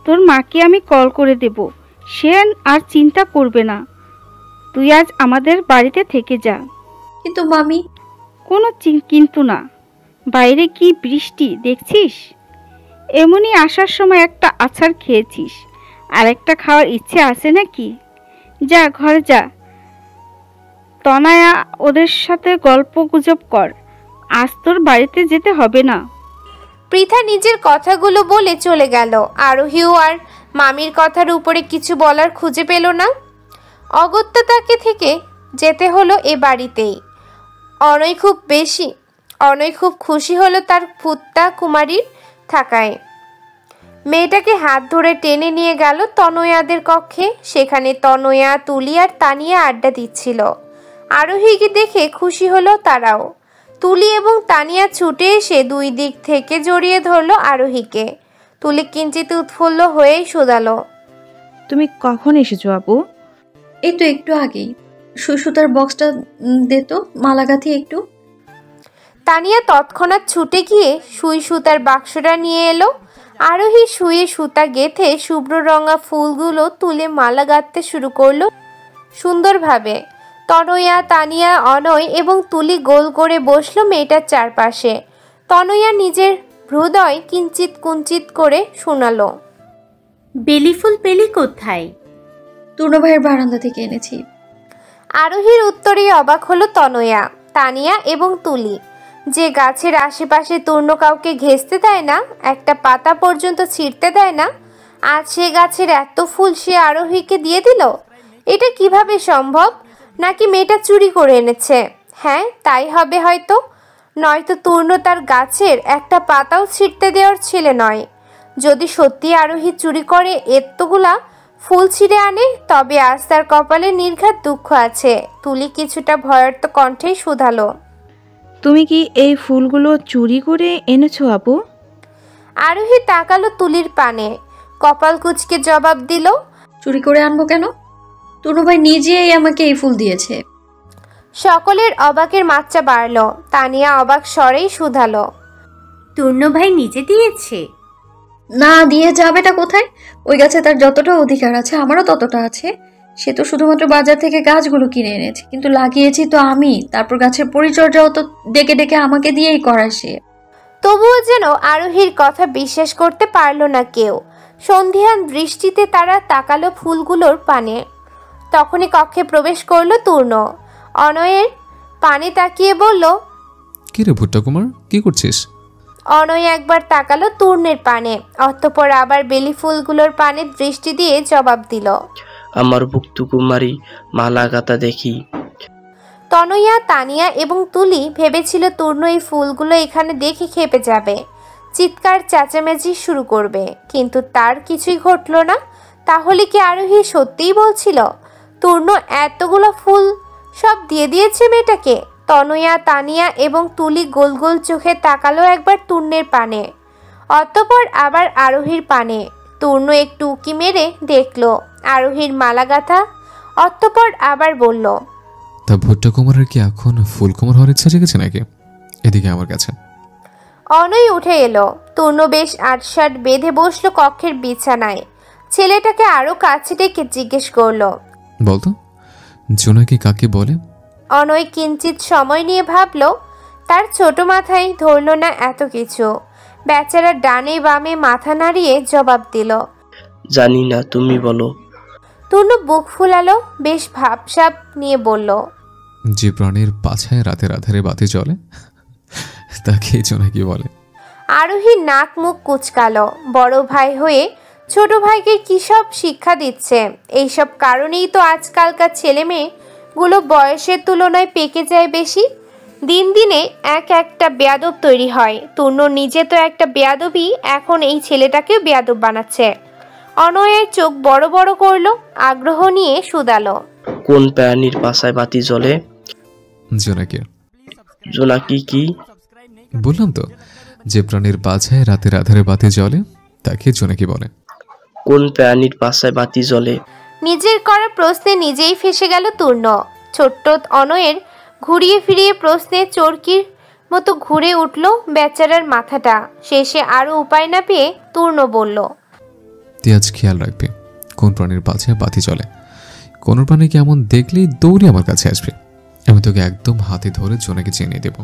Speaker 7: তোর মাকে আমি কল করে দেব, সে আর চিন্তা করবে না। তুই আজ আমাদের বাড়িতে থেকে যা।
Speaker 3: কিন্তু মামি।
Speaker 7: কোনো কিন্তু না, বাইরে কি বৃষ্টি দেখছিস? এমনি আসার সময় একটা আছাড় খেয়েছিস, আর একটা খাওয়ার ইচ্ছে আছে নাকি? যা ঘরে যা, তনায়া ওদের সাথে গল্প গুজব কর, আজ তোর বাড়িতে যেতে হবে না।
Speaker 1: পৃথা নিজের কথাগুলো বলে চলে গেল। আরোহীও আর মামির কথার উপরে কিছু বলার খুঁজে পেল না। অগত্যা তাকে থেকে যেতে হলো এ বাড়িতেই। অনয় খুব খুশি হলো তার ভূত্তা কুমারীর থাকায়। মেয়েটাকে হাত ধরে টেনে নিয়ে গেল তনয়াদের কক্ষে। সেখানে তনয়া, তুলি আর তানিয়া আড্ডা দিচ্ছিল। আরোহীকে দেখে খুশি হলো তারাও। তুলি এবং তানিয়া ছুটে এসে 2 দিক থেকে জড়িয়ে ধরলো আরোহীকে। তুলি কিঞ্চিত উৎফুল্ল হয়েই শোধালো,
Speaker 7: তুমি কখন এসেছো আপু?
Speaker 3: এই তো একটু আগেই। সুতার বক্সটা দে তো, মালাগাথি একটু।
Speaker 1: তানিয়া তৎক্ষণাৎ ছুটে গিয়ে সুতার বাক্সটা নিয়ে এলো। আরোহী শুয়ে সুতা গেথে শুভ্র রঙা ফুলগুলো তুলে মালা গাঁথতে শুরু করলো সুন্দরভাবে। তনয়া, তানিয়া, অনয় এবং তুলি গোল করে বসলো মেয়েটার চারপাশে। তনয়া নিজের হৃদয় কিঞ্চিত কুঞ্চিত করে শোনালো,
Speaker 5: বেলি ফুল পেলি কোথায়?
Speaker 3: তূর্ণ ভাইয়ের বারান্দা থেকে এনেছি।
Speaker 1: আরোহীর উত্তরে অবাক হলো তনয়া, তানিয়া এবং তুলি। যে গাছের আশেপাশে তূর্ণ কাউকে ঘেঁষতে দেয় না, একটা পাতা পর্যন্ত ছিঁড়তে দেয় না, আজ সে গাছের এত ফুল সে আরোহীকে দিয়ে দিল। এটা কিভাবে সম্ভব? নাকি মেয়েটা চুরি করে এনেছে? হ্যাঁ, তাই হবে হয়তো। নয়তো তূর্ণ তার গাছের একটা পাতাও ছিঁড়তে দেওয়ার ছেলে নয়। যদি সত্যি আরোহী চুরি করে এতগুলা ফুল ছিঁড়ে আনে, তবে আজ তার কপালে নির্ঘাত দুঃখ আছে। তুলি কিছুটা ভয়ার্ত কণ্ঠেই শুধালো,
Speaker 7: তুমি কি এই ফুলগুলো চুরি করে এনেছো আপু?
Speaker 1: আরোহী তাকালো তুলির পানে, কপাল কুঁচকে জবাব দিল,
Speaker 3: চুরি করে আনবো কেন? তূর্ণ ভাই নিজেই আমাকে এই ফুল দিয়েছে।
Speaker 1: সকলের অবাকের মাত্রা বাড়ল। তানিয়া অবাক স্বরেই শুধালো,
Speaker 5: তূর্ণ ভাই নিজে দিয়েছে?
Speaker 3: না দিয়ে যাবেটা কোথায়? ওই গাছে তার যতটা অধিকার আছে আমারও ততটা আছে। সে তো শুধুমাত্র বাজার থেকে গাছগুলো কিনে এনেছে, কিন্তু লাগিয়েছি তো আমি। তারপর গাছের পরিচর্যাও তো ডেকে ডেকে আমাকে দিয়েই করায় সে।
Speaker 1: তবুও যেন আরোহীর কথা বিশ্বাস করতে পারল না কেউ। সন্ধিহান দৃষ্টিতে তারা তাকালো ফুলগুলোর পানে। তখনই কক্ষে প্রবেশ করলো তূর্ণ। অনয়ের পানে তাকিয়ে বলল,
Speaker 2: কি রে ভুট্টা কুমার, কি করছিস?
Speaker 1: অনয় একবার তাকালো তূর্ণের পানে, অতঃপর আবার বেলি ফুলগুলোর পানে দৃষ্টি দিয়ে জবাব দিল,
Speaker 8: আমার ভূত কুমারী মালা গাঁথা দেখি।
Speaker 1: তনয়া, তানিয়া এবং তুলি ভেবেছিল তূর্ণ এই ফুলগুলো এখানে দেখে খেপে যাবে, চিৎকার চেঁচামেচি শুরু করবে, কিন্তু তার কিছুই ঘটল না। তাহলে কি আরোহী সত্যিই বলছিল তূর্ণ এতগুলো ফুল সব দিয়ে দিয়েছে মেয়েটাকে? তনয়া, তানিয়া এবং তুলি গোল গোল চোখে তাকালো একবার তূর্ণের পানে, অতঃপর আবার আরোহীর পানে। তূর্ণ একটু উকি মেরে দেখলো আরোহীর মালা গাঁথা, অতঃপর আবার বলল,
Speaker 2: তা ভুট্টা কুমারের কি এখন ফুল কুমার হওয়ার ইচ্ছা জেগেছে নাকি? এদিকে আমার কাছে।
Speaker 1: অনয় উঠে এলো। তূর্ণ বেশ আটসাট বেঁধে বসলো কক্ষের বিছানায়। ছেলেটাকে আরো কাছে ডেকে জিজ্ঞেস করলো,
Speaker 2: বলতো জোনাকি কাকে বলে?
Speaker 1: অনয় কিঞ্চিত সময় নিয়ে ভাবলো। তার ছোট মাথায় ধরল না এত কিছু। বেচারা ডানে বামে মাথা নাড়িয়ে জবাব দিল,
Speaker 8: জানি না, তুমি বলো।
Speaker 1: তূর্ণ বুক ফুলালো, বেশ ভাবসাব নিয়ে বলল,
Speaker 2: যে প্রাণীর পাছায় রাতের আধারে বাতি জ্বলে তাকে জোনাকি বলে।
Speaker 1: আরোহী নাক মুখ কুচকালো। বড় ভাই হয়ে ছোট ভাইকে কী সব শিক্ষা দিচ্ছে। এইসব কারণেই তো আজকালকার ছেলে মেয়েগুলো বয়সের তুলনায় পেকে যায় বেশি। দিন দিনে একটা বেয়াদব তৈরি হয়। তূর্ণ নিজে তো একটা বেয়াদবই, এখন এই ছেলেটাকেও বেয়াদব বানাচ্ছে। অনয়ের চোখ বড় বড় করলো, আগ্রহ নিয়ে শুধালো,
Speaker 8: কোন প্রাণীর পাশায় বাতি জ্বলে?
Speaker 2: জোনাকি।
Speaker 8: জোনাকি কি?
Speaker 2: বললাম তো, যে প্রাণীর পাছায় রাতের আধারে বাতি জ্বলে তাকে জোনাকি বলে।
Speaker 8: কোন প্রাণীর পাশায় বাতি জ্বলে?
Speaker 1: নিজের করা প্রশ্নে নিজেই ফেসে গেল তূর্ণ। ছোট্ট অনয়ের ঘুরিয়ে ফিরিয়ে প্রশ্নে চরকির মতো ঘুরে উঠল বেচারার মাথাটা। শেষে আরও উপায় না পেয়ে তূর্ণ বলল,
Speaker 2: তুই আজ খেয়াল রাখবি কোন প্রাণীর পাছায় বাতি জ্বলে। কোনো প্রাণীকে এমন দেখলেই দৌড়ে আমার কাছে আসবে, আমি তোকে একদম হাতে ধরে জোনাকি চিনিয়ে দেব।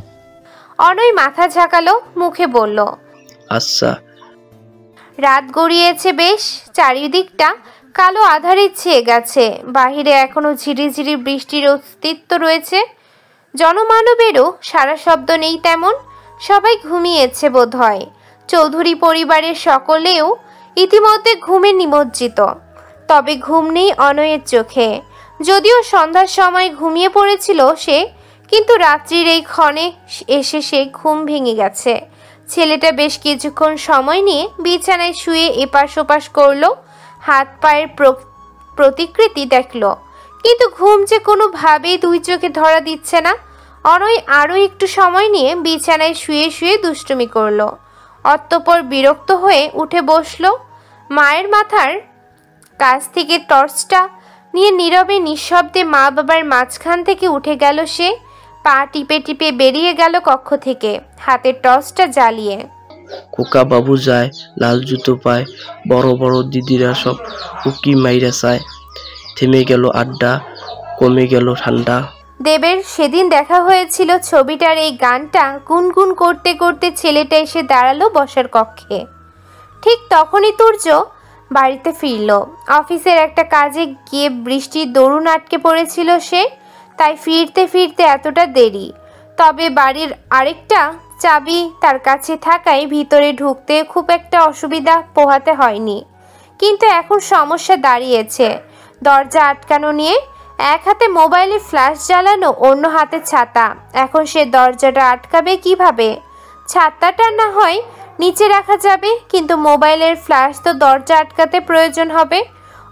Speaker 1: অনয় মাথা ঝাঁকালো, মুখে বলল,
Speaker 8: আচ্ছা।
Speaker 1: রাত গড়িয়েছে বেশ, চারিদিকটা কালো আধারে ছেয়ে গেছে। বাহিরে এখনো ঝিরিঝিরি বৃষ্টির অস্তিত্ব রয়েছে। জনমানবেরও সারা শব্দ নেই তেমন, সবাই ঘুমিয়েছে বোধ হয়। চৌধুরী পরিবারের সকলেও ইতিমধ্যে ঘুমে নিমজ্জিত। তবে ঘুম নেই অনয়ের চোখে। যদিও সন্ধ্যার সময় ঘুমিয়ে পড়েছিল সে, কিন্তু রাত্রির এই ক্ষণে এসে সে ঘুম ভেঙে গেছে। ছেলেটা বেশ কিছুক্ষণ সময় নিয়ে বিছানায় শুয়ে এপাশ ওপাশ করলো, হাত পায়ের প্রতিকৃতি দেখলো, কিন্তু ঘুম যে কোনোভাবেই দুই চোখে ধরা দিচ্ছে না। অনয় আরও একটু সময় নিয়ে বিছানায় শুয়ে শুয়ে দুষ্টুমি করলো। অতঃপর বিরক্ত হয়ে উঠে বসলো। মায়ের মাথার কাছ থেকে টর্চটা নিয়ে নীরবে নিঃশব্দে মা বাবার মাঝখান থেকে উঠে গেল সে। পা টিপে টিপে বেরিয়ে গেল কক্ষ থেকে, হাতের টর্চটা জ্বালিয়ে।
Speaker 8: খোকা বাবু যায়, লাল জুতো পায়, বড় বড় দিদিরা সব উকি মাইরা চায়। থেমে গেল আড্ডা, কমে গেল ঠান্ডা।
Speaker 1: দেবের সেদিন দেখা হয়েছিল ছবিটার এই গানটা গুনগুন করতে করতে ছেলেটা এসে দাঁড়ালো বসার কক্ষে। ঠিক তখনই তুর্য বাড়িতে ফিরল। অফিসের একটা কাজে গিয়ে বৃষ্টির দরুন আটকে পড়েছিল সে, তাই ফিরতে ফিরতে এতটা দেরি। তবে বাড়ির আরেকটা চাবি তার কাছে থাকায় ভিতরে ঢুকতে খুব একটা অসুবিধা পোহাতে হয়নি। কিন্তু এখন সমস্যা দাঁড়িয়েছে দরজা আটকানো নিয়ে। এক হাতে মোবাইলে ফ্ল্যাশ জ্বালানো, অন্য হাতে ছাতা। এখন সে দরজাটা আটকাবে কিভাবে? ছাতাটা না হয় নিচে রাখা যাবে, কিন্তু মোবাইলের ফ্ল্যাশ তো দরজা আটকাতে প্রয়োজন হবে।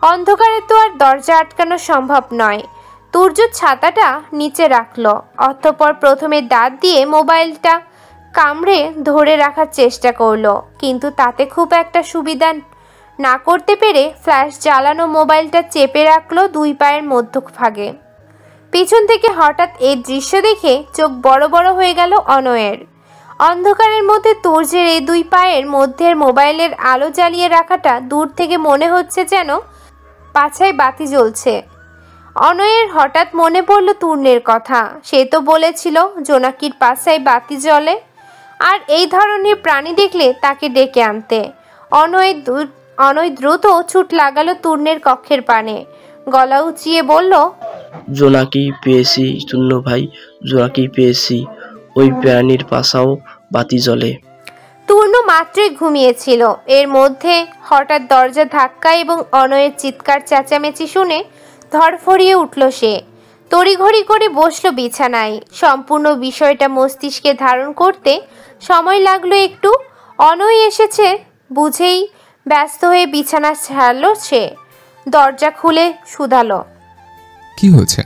Speaker 1: অন্ধকারে তো আর দরজা আটকানো সম্ভব নয়। তুর্য ছাতাটা নিচে রাখলো, অতঃপর প্রথমে দাঁত দিয়ে মোবাইলটা কামড়ে ধরে রাখার চেষ্টা করলো, কিন্তু তাতে খুব একটা সুবিধা না করতে পেরে ফ্ল্যাশ জ্বালানো মোবাইলটা চেপে রাখলো দুই পায়ের মধ্যভাগে। পিছন থেকে হঠাৎ এই দৃশ্য দেখে চোখ বড় বড় হয়ে গেল অনয়ের। অন্ধকারের মধ্যে তুর্যের এই দুই পায়ের মধ্যের মোবাইলের আলো জ্বালিয়ে রাখাটা দূর থেকে মনে হচ্ছে যেন পাছায় বাতি জ্বলছে। অনয়ের হঠাৎ মনে পড়ল তূর্ণের কথা। সে তো বলেছিল জোনাকির পাছায় বাতি জ্বলে, আর এই ধরনের প্রাণী দেখলে তাকে ডেকে আনতে। অনয় দ্রুত ছুট লাগালো তূর্ণের কক্ষের পানে, গলা উঁচিয়ে বলল,
Speaker 8: জোনাকি পেয়েছি তূর্ণ ভাই, জোনাকি পেয়েছি। ওই প্রাণীর পাশাও বাতি জ্বলে।
Speaker 1: তূর্ণ মাত্রই ঘুমিয়েছিল। এর মধ্যে হঠাৎ দরজা ধাক্কা এবং অনয়ের চিৎকার চেঁচামেচি শুনে ধরফরিয়ে উঠল সে। তড়িঘড়ি করে বসলো বিছানায়। সম্পূর্ণ বিষয়টা মস্তিষ্কে ধারণ করতে সময় লাগলো একটু। অনয় এসেছে বুঝেই ব্যস্ত হয়ে বিছানা ছাড়লো সে। দরজা খুলে শুধালো,
Speaker 2: কি হয়েছে?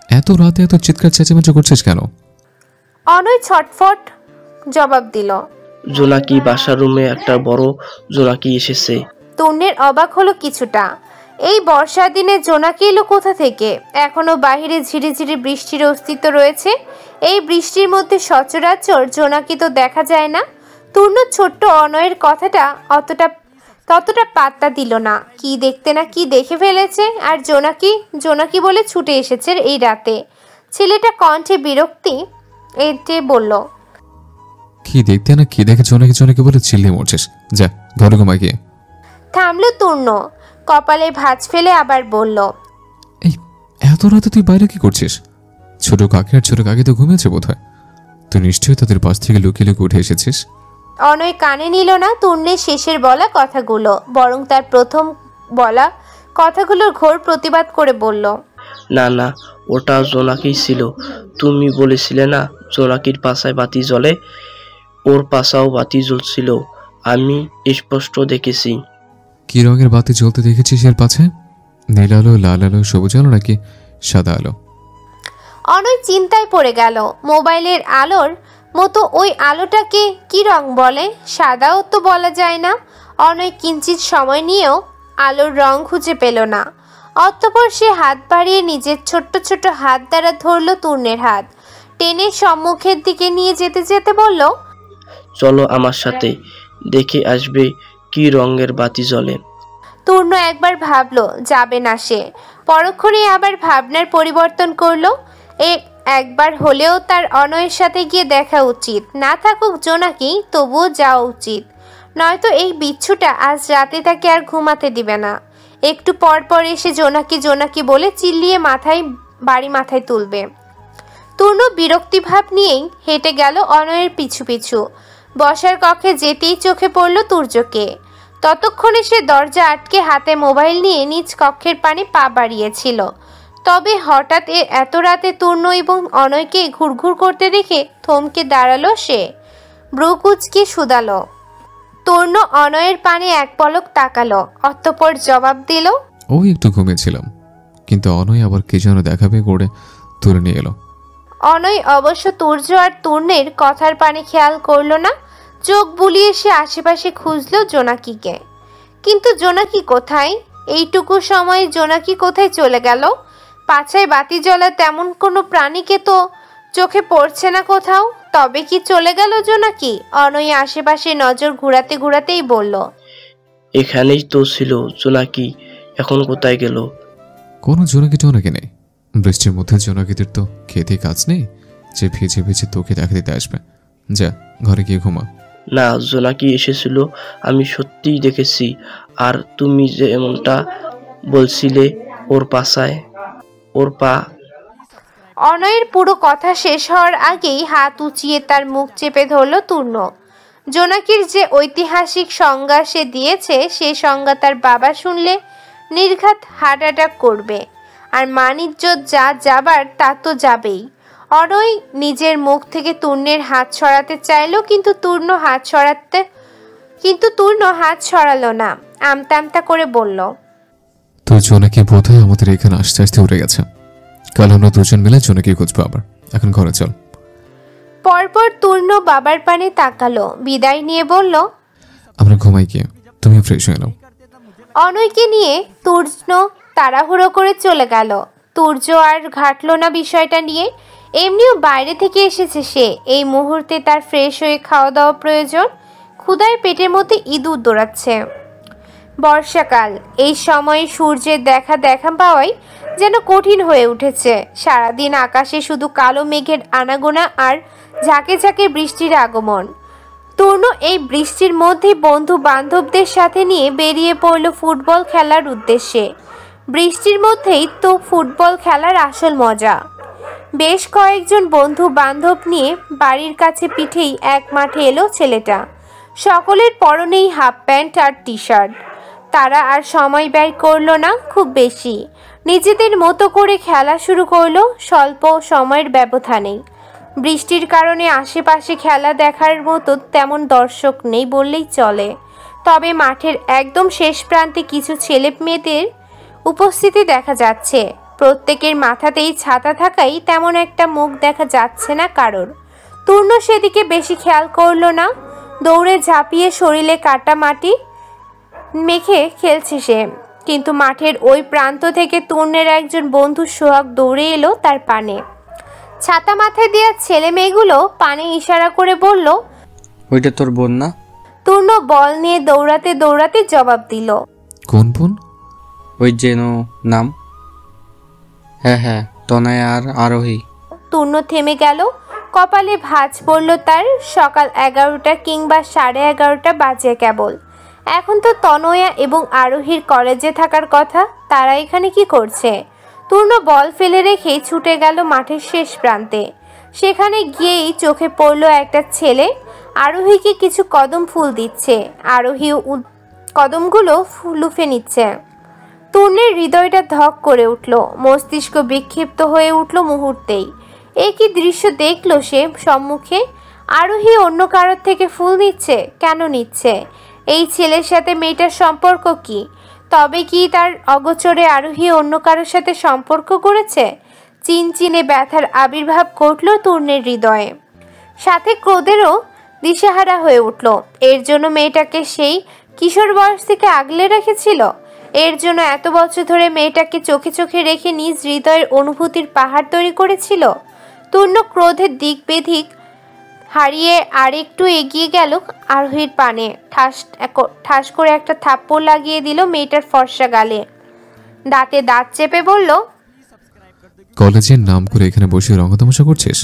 Speaker 2: এত রাতে এত চিৎকার চেঁচামেচি করছিস কেন?
Speaker 1: অনয় ছটফট জবাব দিল,
Speaker 8: জোনাকি বাসার রুমে একটা বড় জোনাকি এসেছে।
Speaker 1: তূর্ণের অবাক হলো কিছুটা। এই বর্ষার দিনে জোনাকি এলো কোথা থেকে? এখনো বাহিরে ঝিরিঝিরি বৃষ্টির অস্তিত্ব রয়েছে। এই বৃষ্টির মধ্যে সচরাচর জোনাকি তো দেখা যায় না। তূর্ণ ছোট্ট অনয়ের কথাটা ততটা পাত্তা দিল না। কি দেখতে না কি দেখে ফেলেছে, আর জোনাকি বলে ছুটে এসেছে এই রাতে। ছেলেটা কণ্ঠে বিরক্তি এতে বলল,
Speaker 2: কি দেখতে না কি দেখে জোনাকি বলে চিল্লিয়ে মরছিস, যা ঘরে ঘুমায় গিয়ে।
Speaker 1: থামলো তূর্ণ, কপালে ভাঁজ ফেলে আবার বলল,
Speaker 2: এই এত রাতে তুই বাইরে কি করছিস? ছোট কাকি আর ছোট কাকি তো ঘুমিয়েছে বোধহয়। তুই নিশ্চয়ই তাদের পাশ থেকে লুকিয়ে লুকিয়ে উঠে এসেছিস।
Speaker 1: অনয় কানে নিল না তূর্ণের শেষের বলা কথাগুলো, বরং তার প্রথম বলা কথাগুলোর ঘোর প্রতিবাদ করে বলল,
Speaker 8: না না, ওটা জোনাকি ছিল। তুমি বলেছিলে না জোনাকির পাশায় বাতি জ্বলে, ওর পাশাও বাতি জ্বলছিল, আমি স্পষ্ট দেখেছি।
Speaker 2: কি রঙের বাতি জ্বলতে দেখেছিস এর পাছে? নীল আলো, লাল আলো, সবুজ আলো নাকি সাদা আলো?
Speaker 1: অনয় চিন্তায় পড়ে গেল। মোবাইলের আলোর মতো ওই আলোটাকে কি রং বলে? সাদাও তো বলা যায় না। অনয় কিঞ্চিত সময় নিয়েও আলোর রং খুঁজে পেল না। অতঃপর সে হাত বাড়িয়ে নিজের ছোট্ট ছোট্ট হাত দ্বারা ধরল তূর্ণের হাত, টেনে সম্মুখের দিকে নিয়ে যেতে যেতে বলল,
Speaker 8: চলো আমার সাথে, দেখে আসবে কি রঙের বাতি জ্বলে।
Speaker 1: তূর্ণ একবার ভাবলো যাবে না সে, পরক্ষণে আবার ভাবনার পরিবর্তন করলো। একবার হলেও তার অনয়ের সাথে গিয়ে দেখা উচিত, না থাকুক জোনাকি তবুও যাওয়া উচিত, নয়তো এই বিচ্ছুটা আজ রাতে তাকে আর ঘুমাতে দিবে না। একটু পর পর এসে জোনাকি জোনাকি বলে চিল্লিয়ে বাড়ি মাথায় তুলবে। তূর্ণ বিরক্তিভাব নিয়েই হেঁটে গেল অনয়ের পিছু পিছু। বসার কক্ষে যেতেই চোখে পড়ল তুর্যকে। ততক্ষণে সে দরজা আটকে হাতে মোবাইল নিয়ে নিজ কক্ষের পানে পা বাড়িয়েছিল। তবে হঠাৎ এত রাতে তূর্ণ এবং অনয়কে ঘুরঘুর করতে দেখে থমকে দাঁড়ালো সে, ব্রু কুঁচকে শুধালো। তূর্ণ অনয়ের পানে এক পলক তাকালো, অতঃপর জবাব দিল,
Speaker 2: ওই একটু ঘুমিয়েছিলাম। কিন্তু অনয় আবার কি যেন দেখাবে করে তুলে নিয়ে এলো।
Speaker 1: অনয় অবশ্য তুর্য আর তূর্ণের কথার পানে খেয়াল করল না। চোখ বুলিয়ে সে আশেপাশে খুঁজলো জোনাকিকে, কিন্তু জোনাকি কোথায়? এইটুকু সময়ে জোনাকি কোথায় চলে গেল? পাছায় বাতি জ্বলা তেমন কোনো প্রাণীকে তো চোখে পড়ছে না কোথাও। তবে কি চলে গেল জোনাকি? অনয় আশেপাশে নজর ঘুরাতে ঘুরাতেই বলল,
Speaker 8: এখানেই তো ছিল জোনাকি, এখন কোথায় গেল?
Speaker 2: কোনো জোনাকি টোনাকি নেই। বৃষ্টির মধ্যে জোনাকিদের তো খেতে কাজ নেই যে ভিজে ভিজে তোকে দেখা দিতে আসবে। যা ঘরে গিয়ে ঘুমা।
Speaker 8: না, জোনাকি এসেছিল, আমি সত্যিই দেখেছি। আর তুমি যে এমনটা বলছিলে ওর পাশায়, ওর পা।
Speaker 1: অনয়ের পুরো কথা শেষ হওয়ার আগেই হাত উঁচিয়ে তার মুখ চেপে ধরল তূর্ণ। জোনাকির যে ঐতিহাসিক সংজ্ঞা সে দিয়েছে, সে সংজ্ঞা তার বাবা শুনলে নির্ঘাত হার্ট অ্যাটাক করবে। আর মান-ইজ্জত যা যাবার তা তো যাবেই। অনয় নিজের মুখ থেকে তূর্ণের হাত সরাতে চাইল, কিন্তু তূর্ণ হাত সরালো না। আমতা আমতা করে বলল,
Speaker 2: তো জোনাকি বোধহয় আমাদের এখানে আস্তে আস্তে উঠে গেছে। কাল আমরা দুজন মিলে জোনাকি খুঁজবো আবার। এখন ঘরে চল।
Speaker 1: পরপর তূর্ণ বাবার পানে তাকালো, বিদায় নিয়ে বলল,
Speaker 2: আমরা ঘুমাই গিয়ে, তুমি ফ্রেশ হয়ে নাও।
Speaker 1: অনয়কে নিয়ে তূর্ণ তাড়াহুড়ো করে চলে গেল। তুর্য আর ঘাটল না বিষয়টা নিয়ে। এমনিও বাইরে থেকে এসেছে সে, এই মুহূর্তে তার ফ্রেশ হয়ে খাওয়া দাওয়া প্রয়োজন। ক্ষুধায় পেটের মধ্যে ইঁদুর দৌড়াচ্ছে। বর্ষাকাল, এই সময়ে সূর্যের দেখা পাওয়াই যেন কঠিন হয়ে উঠেছে। সারাদিন আকাশে শুধু কালো মেঘের আনাগোনা আর ঝাঁকে ঝাঁকে বৃষ্টির আগমন। তূর্ণ এই বৃষ্টির মধ্যে বন্ধু বান্ধবদের সাথে নিয়ে বেরিয়ে পড়ল ফুটবল খেলার উদ্দেশ্যে। বৃষ্টির মধ্যেই তো ফুটবল খেলার আসল মজা। বেশ কয়েকজন বন্ধু বান্ধব নিয়ে বাড়ির কাছে পিঠেই এক মাঠে এলো ছেলেটা। সকলের পরনেই হাফ প্যান্ট আর টি শার্ট। তারা আর সময় ব্যয় করলো না খুব বেশি, নিজেদের মতো করে খেলা শুরু করলো স্বল্প সময়ের ব্যবধানেই। বৃষ্টির কারণে আশেপাশে খেলা দেখার মতো তেমন দর্শক নেই বললেই চলে। তবে মাঠের একদম শেষ প্রান্তে কিছু ছেলে মেয়েদের উপস্থিতি দেখা যাচ্ছে। প্রত্যেকের মাথাতেই ছাতা থাকাই তেমন একটা মুখ দেখা যাচ্ছে না কারোর। তূর্ণ সেদিকে বেশি খেয়াল করলো না। দৌড়ে ঝাঁপিয়ে শরীরে কাটা মাটি মেখে খেলছে সে। কিন্তু মাঠের ওই প্রান্ত থেকে তূর্ণের একজন বন্ধু সোহাগ দৌড়ে এলো তার পানে। ছাতা মাথায় দেওয়া ছেলে মেয়েগুলো পানে ইশারা করে বলল,
Speaker 6: ওইটা তোর বোন না?
Speaker 1: তূর্ণ বল নিয়ে দৌড়াতে দৌড়াতে জবাব দিল,
Speaker 2: কোন বোন?
Speaker 6: ওই যেন নাম। হ্যাঁ, তনয় আর আরোহী।
Speaker 1: তূর্ণ থেমে গেল। কপালে ভাঁজ পড়ল তার। সকাল 11টা কিংবা 11:30 বাজে কেবল। এখন তো তনয়া এবং আরোহীর কলেজে থাকার কথা। তারা এখানে কি করছে? তূর্ণ বল ফেলে রেখে ছুটে গেল মাঠের শেষ প্রান্তে। সেখানে গিয়েই চোখে পড়ল একটা ছেলে আরোহীকে কিছু কদম ফুল দিচ্ছে। আরোহী কদমগুলো লুফে নিচ্ছে। তূর্ণের হৃদয়টা ধক করে উঠল, মস্তিষ্ক বিক্ষিপ্ত হয়ে উঠল মুহূর্তেই। একই দৃশ্য দেখল সে সম্মুখে। আরোহী অন্য কারোর থেকে ফুল নিচ্ছে। কেন নিচ্ছে? এই ছেলের সাথে মেয়েটার সম্পর্ক কি? তবে কি তার অগোচরে আরোহী অন্য কারোর সাথে সম্পর্ক করেছে? চিনচিনে ব্যথার আবির্ভাব ঘটল তূর্ণের হৃদয়ে, সাথে ক্রোধেরও দিশেহারা হয়ে উঠল। এর জন্য মেয়েটাকে সেই কিশোর বয়স থেকে আগলে রেখেছিল? এর জন্য এত বছর ধরে মেয়েটাকে চোখে চোখে রেখে নিজ হৃদয়ের অনুভূতির পাহাড় তৈরি করেছিল? তূর্ণ ক্রোধের দিক বেধিক হারিয়ে আরেকটু এগিয়ে গেল আরোহীর পানে। ঠাস করে একটা থাপ্পড় লাগিয়ে দিল মেয়েটার ফর্সা গালে। দাঁতে দাঁত চেপে বলল,
Speaker 2: কলেজের নাম করে এখানে বসে রঙ্গতামাশা করছিস?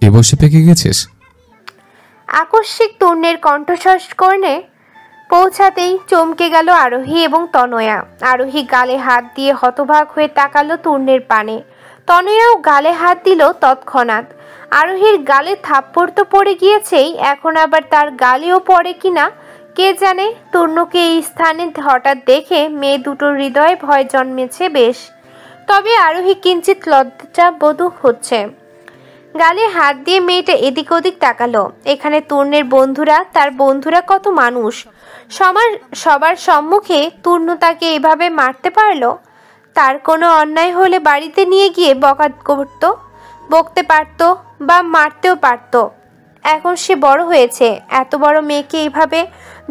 Speaker 2: এ বসে পেকে গেছিস?
Speaker 1: আকস্মিক তূর্ণের কণ্ঠস্বর কর্ণে পৌঁছাতেই চমকে গেল আরোহী এবং তনয়া। আরোহী গালে হাত দিয়ে হতবাক হয়ে তাকালো তূর্ণের পানে। তনয়াও গালে হাত দিল তৎক্ষণাৎ। আরোহীর গালে থাপ্পড় তো পড়ে গিয়েছেই, এখন আবার তার গালেও পড়ে কিনা কে জানে। তূর্ণকে এই স্থানে হঠাৎ দেখে মেয়ে দুটোর হৃদয়ে ভয় জন্মেছে বেশ। তবে আরোহী কিঞ্চিত লজ্জা বোধ হচ্ছে। গালে হাত দিয়ে মেয়েটা এদিক ওদিক তাকালো। এখানে তূর্ণের বন্ধুরা, তার বন্ধুরা কত মানুষ। সবার সম্মুখে তূর্ণ তাকে এভাবে মারতে পারলো? তার কোনো অন্যায় হলে বাড়িতে নিয়ে গিয়ে বকতে পারত বা মারতেও পারত। এখন সে বড় হয়েছে, এত বড় মেয়েকে এইভাবে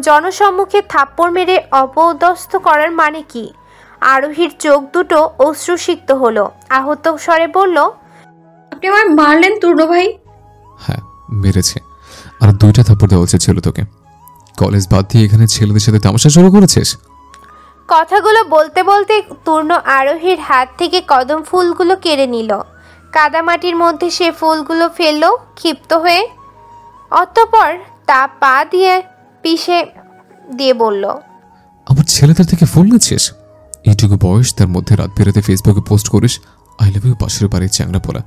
Speaker 1: জনসম্মুখে থাপ্পড় মেরে অপদস্থ করার মানে কি? আরোহীর চোখ দুটো অশ্রুসিক্ত হলো। আহত স্বরে বলল,
Speaker 3: আপনি আমায় মারলেন তূর্ণ ভাই?
Speaker 2: হ্যাঁ, মেরেছে। আর 2টা থাপ্পড় দেওয়া উচিত ছিল তোকে। কলেজ বাদ দিয়ে এখানে ছেলেদের সাথে তামাশা শুরু করেছিস?
Speaker 1: কথাগুলো বলতে বলতে তূর্ণ আরোহীর হাত থেকে কদম ফুলগুলো কেড়ে নিল। কাদামাটির মধ্যে সে ফুলগুলো ফেলল ক্ষিপ্ত হয়ে। অতঃপর তা পা দিয়ে পিষে দিয়ে বলল,
Speaker 2: আমার ছেলেদের থেকে ফুল নিচ্ছিস? এইটুকু বয়স, তার মধ্যে রাত বেরাতে ফেসবুকে পোস্ট করিস আই লাভ ইউ পাশের বাড়ির চ্যাংড়া পোলা,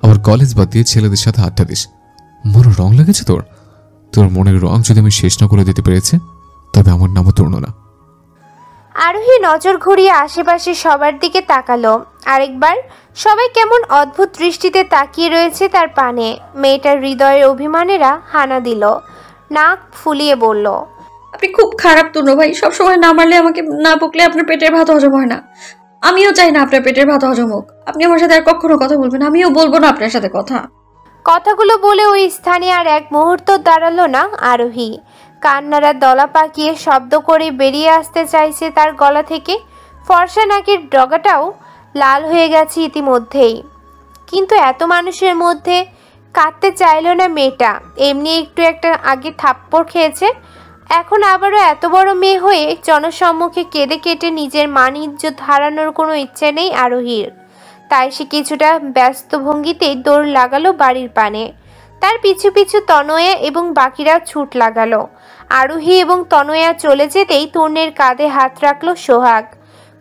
Speaker 2: আবার কলেজ বাদ দিয়ে ছেলেদের সাথে আড্ডা দিস। মনে রং লেগেছে তোর? তোর মনের রং যদি আমি শেষ না করে দিতে পেরেছি, তবে আমার নামও তূর্ণ না।
Speaker 1: আরোহী নজর ঘুরিয়ে আশেপাশে সবার দিকে তাকালো। আরেকবার সবাই কেমন অদ্ভুত দৃষ্টিতে তাকিয়ে রয়েছে তার পানে। মেয়েটার হৃদয়ের অভিমানেরা হানা দিল। নাক ফুলিয়ে বলল,
Speaker 3: আপনি খুব খারাপ তূর্ণ ভাই। সবসময় না মারলে, আমাকে না বকলে আপনার পেটের ভাত হজম হয় না। আমিও চাই না আপনার পেটের ভাত হজম হোক। আপনি আমার সাথে আর কখনো কথা বলবেন, আমিও বলবো না আপনার সাথে কথা।
Speaker 1: কথাগুলো বলে ওই স্থানে আর এক মুহূর্ত দাঁড়ালো না আরোহী। কান্নারা দলা পাকিয়ে শব্দ করে বেরিয়ে আসতে চাইছে তার গলা থেকে। ফর্সা নাকের ডগাটাও লাল হয়ে গেছে ইতিমধ্যেই। কিন্তু এত মানুষের মধ্যে কাঁদতে চাইল না মেয়েটা। এমনি একটু একটা আগে থাপ্পড় খেয়েছে, এখন আবারও এত বড় মেয়ে হয়ে জনসম্মুখে কেঁদে কেটে নিজের মান ইজ্জত হারানোর কোনো ইচ্ছে নেই আরোহীর। তাই সে কিছুটা ব্যস্ত ভঙ্গিতেই দৌড় লাগালো বাড়ির পানে। তার পিছু পিছু তনয়া এবং বাকিরা ছুট লাগালো। আরোহী এবং তনয়া চলে যেতেই তূর্ণের কাঁধে হাত রাখলো সোহাগ।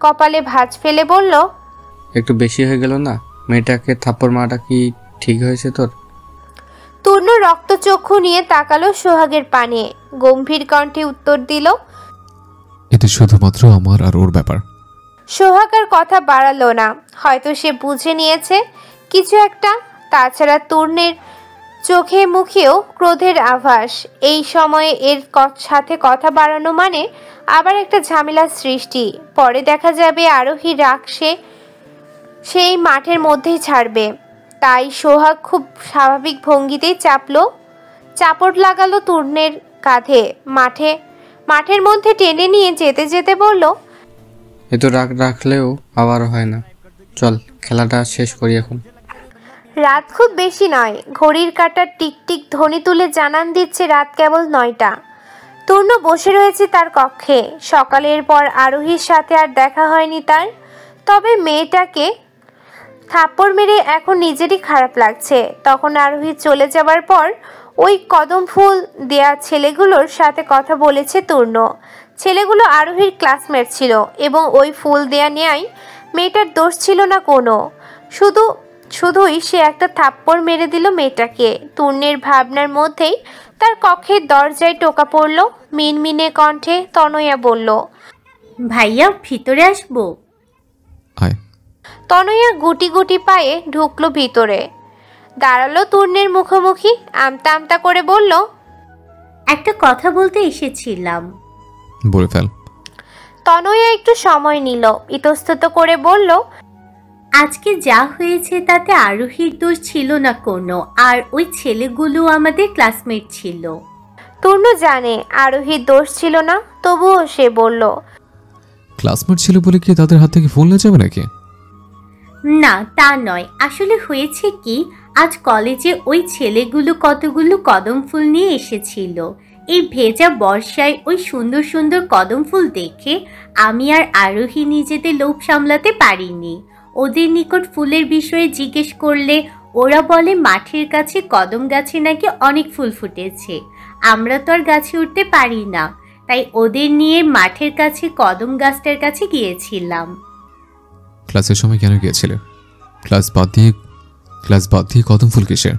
Speaker 1: কপালে ভাঁজ ফেলে বলল,
Speaker 6: একটু বেশি হয়ে গেল না? মেয়েটাকে থাপ্পড় মারাটা কি ঠিক হয়েছে তোর?
Speaker 1: তূর্ণ রক্তচক্ষু নিয়ে তাকালো সোহাগের পানে। গম্ভীর কণ্ঠে উত্তর দিল,
Speaker 2: এটা শুধুমাত্র আমার আর ওর ব্যাপার।
Speaker 1: সোহাগ আর কথা বাড়ালো না। হয়তো সে বুঝে নিয়েছে কিছু একটা। তাছাড়া তূর্ণের চোখে মুখেও ক্রোধের আভাস। এই সময়ে এর সাথে কথা বাড়ানো মানে আবার একটা ঝামেলার সৃষ্টি। পরে দেখা যাবে আরোহী রাগ সেই মাঠের মধ্যেই ছাড়বে। তাই সোহাগ খুব স্বাভাবিক ভঙ্গিতেই চাপড় লাগালো তূর্ণের কাঁধে। মাঠের মধ্যে টেনে নিয়ে যেতে যেতে বলল,
Speaker 6: এত রাগ রাখলেও আবার হয় না, চল খেলাটা শেষ করি এখন।
Speaker 1: রাত খুব বেশি নয়। ঘড়ির কাঁটার টিকটিক ধ্বনি তুলে জানান দিচ্ছে রাত কেবল 9টা। তূর্ণ বসে রয়েছে তার কক্ষে। সকালের পর আরোহীর সাথে আর দেখা হয়নি তার। তবে মেয়েটাকে থাপ্পড় মেরে এখন নিজেরই খারাপ লাগছে। তখন আরোহী চলে যাবার পর ওই কদম ফুল দেয়া ছেলেগুলোর সাথে কথা বলেছে তূর্ণ। ছেলেগুলো আরোহীর ক্লাসমেট ছিল এবং ওই ফুল দেয়া নেয় মেয়েটার দোষ ছিল না কোনো, শুধুই সে একটা থাপ্পড় মেরে দিল মেয়েটাকে। তূর্ণের ভাবনার মধ্যেই তার কক্ষের দরজায় টোকা পড়ল। মিনমিনে কণ্ঠে তনয়া বলল,
Speaker 5: ভাইয়া ভিতরে আসবো?
Speaker 2: আয়।
Speaker 1: তনয়া গুটি গুটি পায়ে ঢুকলো ভিতরে, দাঁড়ালো তূর্ণের মুখোমুখি, আমতা আমতা করে বলল,
Speaker 5: একটা কথা বলতে এসেছিলাম।
Speaker 2: বলে ফেল।
Speaker 1: তনয়া একটু সময় নিল, ইতস্তত করে বলল,
Speaker 5: আজকে যা হয়েছে তাতে আরোহীর দোষ ছিল না কোনো, আর ওই ছেলেগুলো আমাদের ক্লাসমেট ছিল।
Speaker 1: তূর্ণ জানে আরোহীর দোষ ছিল না, তবুও সে বলল,
Speaker 2: ক্লাসমেট ছিল বলে কি তাদের হাত থেকে ফোন নিয়ে যাবে নাকি?
Speaker 5: না তা নয়, আসলে হয়েছে কি, আজ কলেজে ওই ছেলেগুলো কতগুলো কদম ফুল নিয়ে এসেছিল। এই ভেজা বর্ষায় ওই সুন্দর সুন্দর কদম ফুল দেখে আমি আর আরোহী নিজেদের লোভ সামলাতে পারিনি। ওদের নিকট ফুলের বিষয়ে জিজ্ঞেস করলে ওরা বলে মাঠের কাছে কদম গাছে নাকি অনেক ফুল ফুটেছে, আমরা তো আর গাছে উঠতে পারি না, তাই ওদের নিয়ে মাঠের কাছে কদম গাছটার কাছে গিয়েছিলাম।
Speaker 2: ক্লাসের সময় কেন গিয়েছিলে? ক্লাস বাদ দিয়ে কদম ফুল কিসের?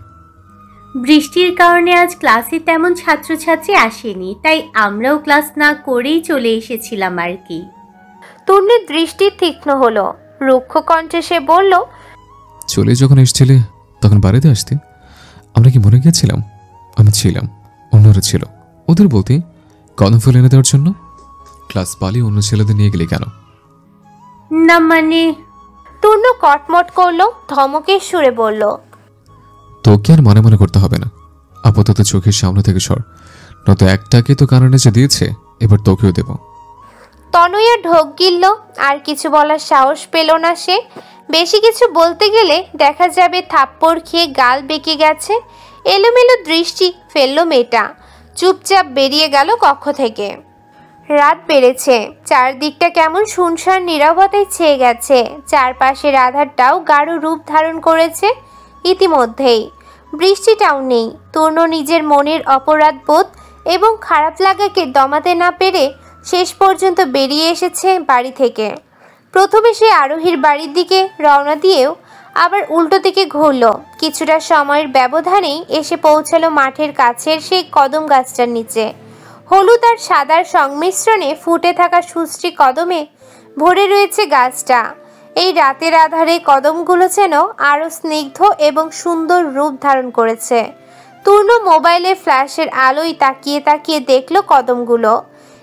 Speaker 5: বৃষ্টির কারণে আজ ক্লাসে তেমন ছাত্রছাত্রী আসেনি, তাই আমরাও ক্লাস না করেই চলে এসেছিলাম আর কি।
Speaker 1: তূর্ণের দৃষ্টি তীক্ষ্ণ হলো, রুক্ষ কণ্ঠে সে বলল,
Speaker 2: চলে যখন এসেছিলে তখন বাড়িতে আসতে। আমরা কি মনে গিয়েছিলাম? আমি ছিলাম, অন্যরা ছিল। ওদের বলতে কদম ফুল এনে দেওয়ার জন্য। ক্লাস পালিয়ে অন্য ছেলেদের নিয়ে গেলে কেন?
Speaker 5: না মানে।
Speaker 1: তূর্ণ কটমট করলো, ধমকের সুরে বলল,
Speaker 2: তোকে আর মনে মনে করতে হবে না, আপাতত চোখের সামনে থেকে সর, নয়তো একটাকে তো কারণে যে দিয়েছে, এবার তোকেও দেব।
Speaker 1: তনয়া ঢোক গিলল, আর কিছু বলার সাহস পেল না সে। বেশি কিছু বলতে গেলে দেখা যাবে থাপ্পড় খেয়ে গাল বেঁকে গেছে। এলোমেলো দৃষ্টি ফেলল মেয়েটা, চুপচাপ বেরিয়ে গেল কক্ষ থেকে। রাত বেড়েছে, চারদিকটা কেমন শুনশান নীরবতায় ছেয়ে গেছে। চারপাশের আধারটাও গাঢ় রূপ ধারণ করেছে ইতিমধ্যেই। বৃষ্টিটাও নেই। তূর্ণ নিজের মনের অপরাধ বোধ এবং খারাপ লাগাকে দমাতে না পেরে শেষ পর্যন্ত বেরিয়ে এসেছে বাড়ি থেকে। প্রথমে সে আরোহীর বাড়ির দিকে রওনা দিয়েও আবার উল্টো দিকে ঘুরল। কিছুটা সময়ের ব্যবধানেই এসে পৌঁছালো মাঠের কাছের সেই কদম গাছটার নিচে। হলুদ আর সাদার সংমিশ্রণে ফুটে থাকা সুশ্রী কদমে ভরে রয়েছে গাছটা। এই রাতের আধারে কদমগুলো যেন আরও স্নিগ্ধ এবং সুন্দর রূপ ধারণ করেছে। তূর্ণ মোবাইলের ফ্ল্যাশের আলোয় তাকিয়ে তাকিয়ে দেখল কদমগুলো।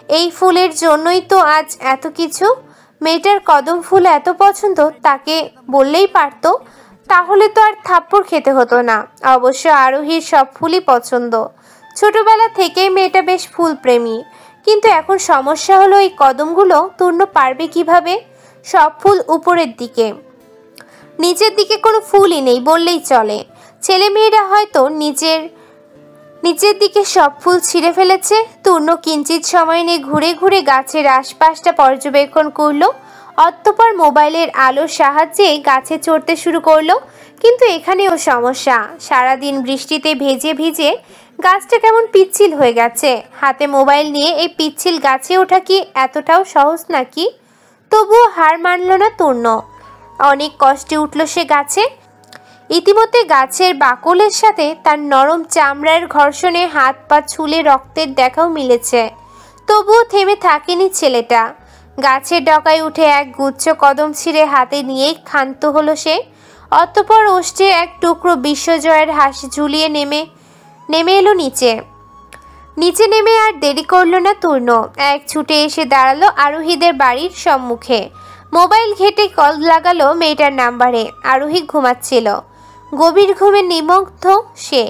Speaker 1: এই ফুলের জন্যই তো আজ এত কিছু। মেয়েটার কদম ফুল এত পছন্দ, তাকে বললেই পারত, তাহলে তো আর থাপ্পড় খেতে হতো না। অবশ্য আরোহীর সব ফুলই পছন্দ, ছোটবেলা থেকেই মেয়েটা বেশ ফুল প্রেমী। কিন্তু এখন সমস্যা হলো এই কদমগুলো তূর্ণ পারবে কিভাবে? সব ফুল উপরের দিকে, নিচের দিকে কোনো ফুলই নেই বললেই চলে। ছেলে মেয়েরা হয়তো নিচের দিকে সব ফুল ছিঁড়ে ফেলেছে। তূর্ণ কিঞ্চিত সময় নিয়ে ঘুরে ঘুরে গাছের আশপাশটা পর্যবেক্ষণ করলো। অতঃপর মোবাইলের আলোর সাহায্যে গাছে চড়তে শুরু করলো। কিন্তু এখানেও সমস্যা। সারাদিন বৃষ্টিতে ভিজে ভিজে গাছটা কেমন পিচ্ছিল হয়ে গেছে। হাতে মোবাইল নিয়ে এই পিচ্ছিল গাছে ওঠা কি এতটাও সহজ নাকি? তবুও হার মানল না তূর্ণ। অনেক কষ্টে উঠল সে গাছে। ইতিমধ্যে গাছের বাকলের সাথে তার নরম চামড়ার ঘর্ষণে হাত পা ছুলে রক্তের দেখাও মিলেছে। তবুও থেমে থাকেনি ছেলেটা। গাছের ডগায় উঠে এক গুচ্ছ কদম ছিঁড়ে হাতে নিয়েই ক্ষান্ত হলো সে। অতঃপর ওষ্ঠে এক টুকরো বিশ্বজয়ের হাসি ঝুলিয়ে নেমে এলো নিচে নেমে আর দেরি করলো না তূর্ণ। এক ছুটে এসে দাঁড়ালো আরোহীদের বাড়ির সম্মুখে। মোবাইল ঘেটে কল লাগালো মেয়েটার নাম্বারে। আরোহী ঘুমাচ্ছিল, গভীর ঘুমে নিমগ্ন সে।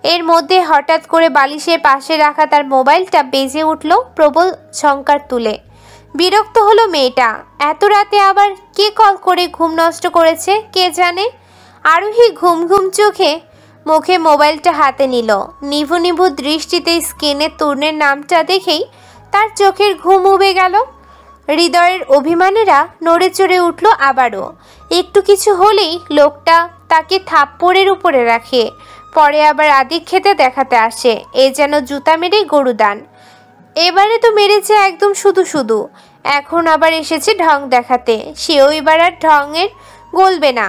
Speaker 1: এর মধ্যে হঠাৎ করে বালিশের পাশে রাখা তার মোবাইলটা বেজে উঠল প্রবল ঝংকার তুলে। বিরক্ত হলো মেয়েটা। এত রাতে আবার কে কল করে ঘুম নষ্ট করেছে কে জানে। আরোহী ঘুম ঘুম চোখে মুখে মোবাইলটা হাতে নিল। নিভু নিভু দৃষ্টিতে স্ক্রিনে তূর্ণের নামটা দেখেই তার চোখের ঘুম উবে গেল। হৃদয়ের অভিমানেরা নড়ে চড়ে উঠল আবারও। একটু কিছু হলেই লোকটা তাকে থাপ্পড়ের উপরে রাখে, পরে আবার আদিক্ষেতে দেখাতে আসে। এ যেন জুতা মেরে গরুদান। এবারে তো মেরেছে একদম শুধু শুধু। এখন আবার এসেছে ঢং দেখাতে। সেও এবার আর ঢঙের গলবে না,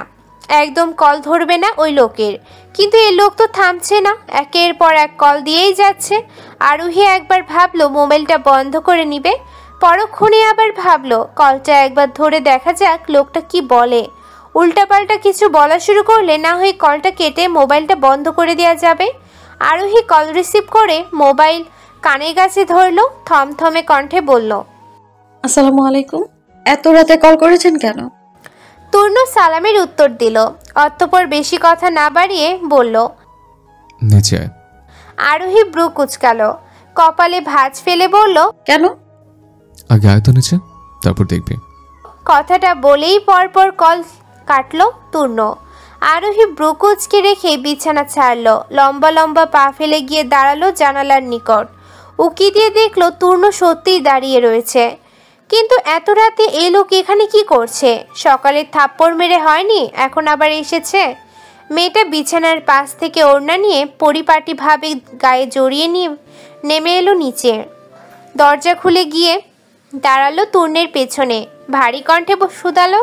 Speaker 1: একদম কল ধরবে না ওই লোকের। কিন্তু এই লোক তো থামছে না, একের পর এক কল দিয়েই যাচ্ছে। আরোহী একবার ভাবলো মোবাইলটা বন্ধ করে নিবে, পরক্ষণে আবার ভাবলো কলটা একবার ধরে দেখা যাক লোকটা কি বলে। উল্টাপাল্টা কিছু বলা শুরু করলে না হয় কলটা কেটে মোবাইলটা বন্ধ করে দেওয়া যাবে। আরোহী কল রিসিভ করে মোবাইল কানের কাছে ধরলো, থমথমে কণ্ঠে বলল,
Speaker 3: আসসালামু আলাইকুম। এত রাতে কল করেছেন কেন?
Speaker 1: তূর্ণ সালামের উত্তর দিল, অতঃপর বেশি কথা না বাড়িয়ে বলল,
Speaker 2: নিচে আয়।
Speaker 1: আরোহী ব্রু কুচকালো, কপালে ভাঁজ ফেলে বলল,
Speaker 3: কেন?
Speaker 2: আগে আয় তো নিচে, তারপর দেখবি।
Speaker 1: কথাটা বলেই পরপর কল কাটলো তূর্ণ। আরোহী ব্রু কুচকে রেখে বিছানা ছাড়লো, লম্বা লম্বা পা ফেলে গিয়ে দাঁড়ালো জানালার নিকট। উকি দিয়ে দেখলো তূর্ণ সত্যিই দাঁড়িয়ে রয়েছে। কিন্তু এত রাতে এই লোক এখানে কি করছে? সকালে থাপ্পড় মেরে হয়নি, এখন আবার এসেছে। মেয়েটা বিছানার পাশ থেকে ওড়না নিয়ে পরিপাটিভাবে গায়ে জড়িয়ে নিয়ে নেমে এলো নিচে। দরজা খুলে গিয়ে দাঁড়ালো তূর্ণের পেছনে, ভারী কণ্ঠে শুধালো,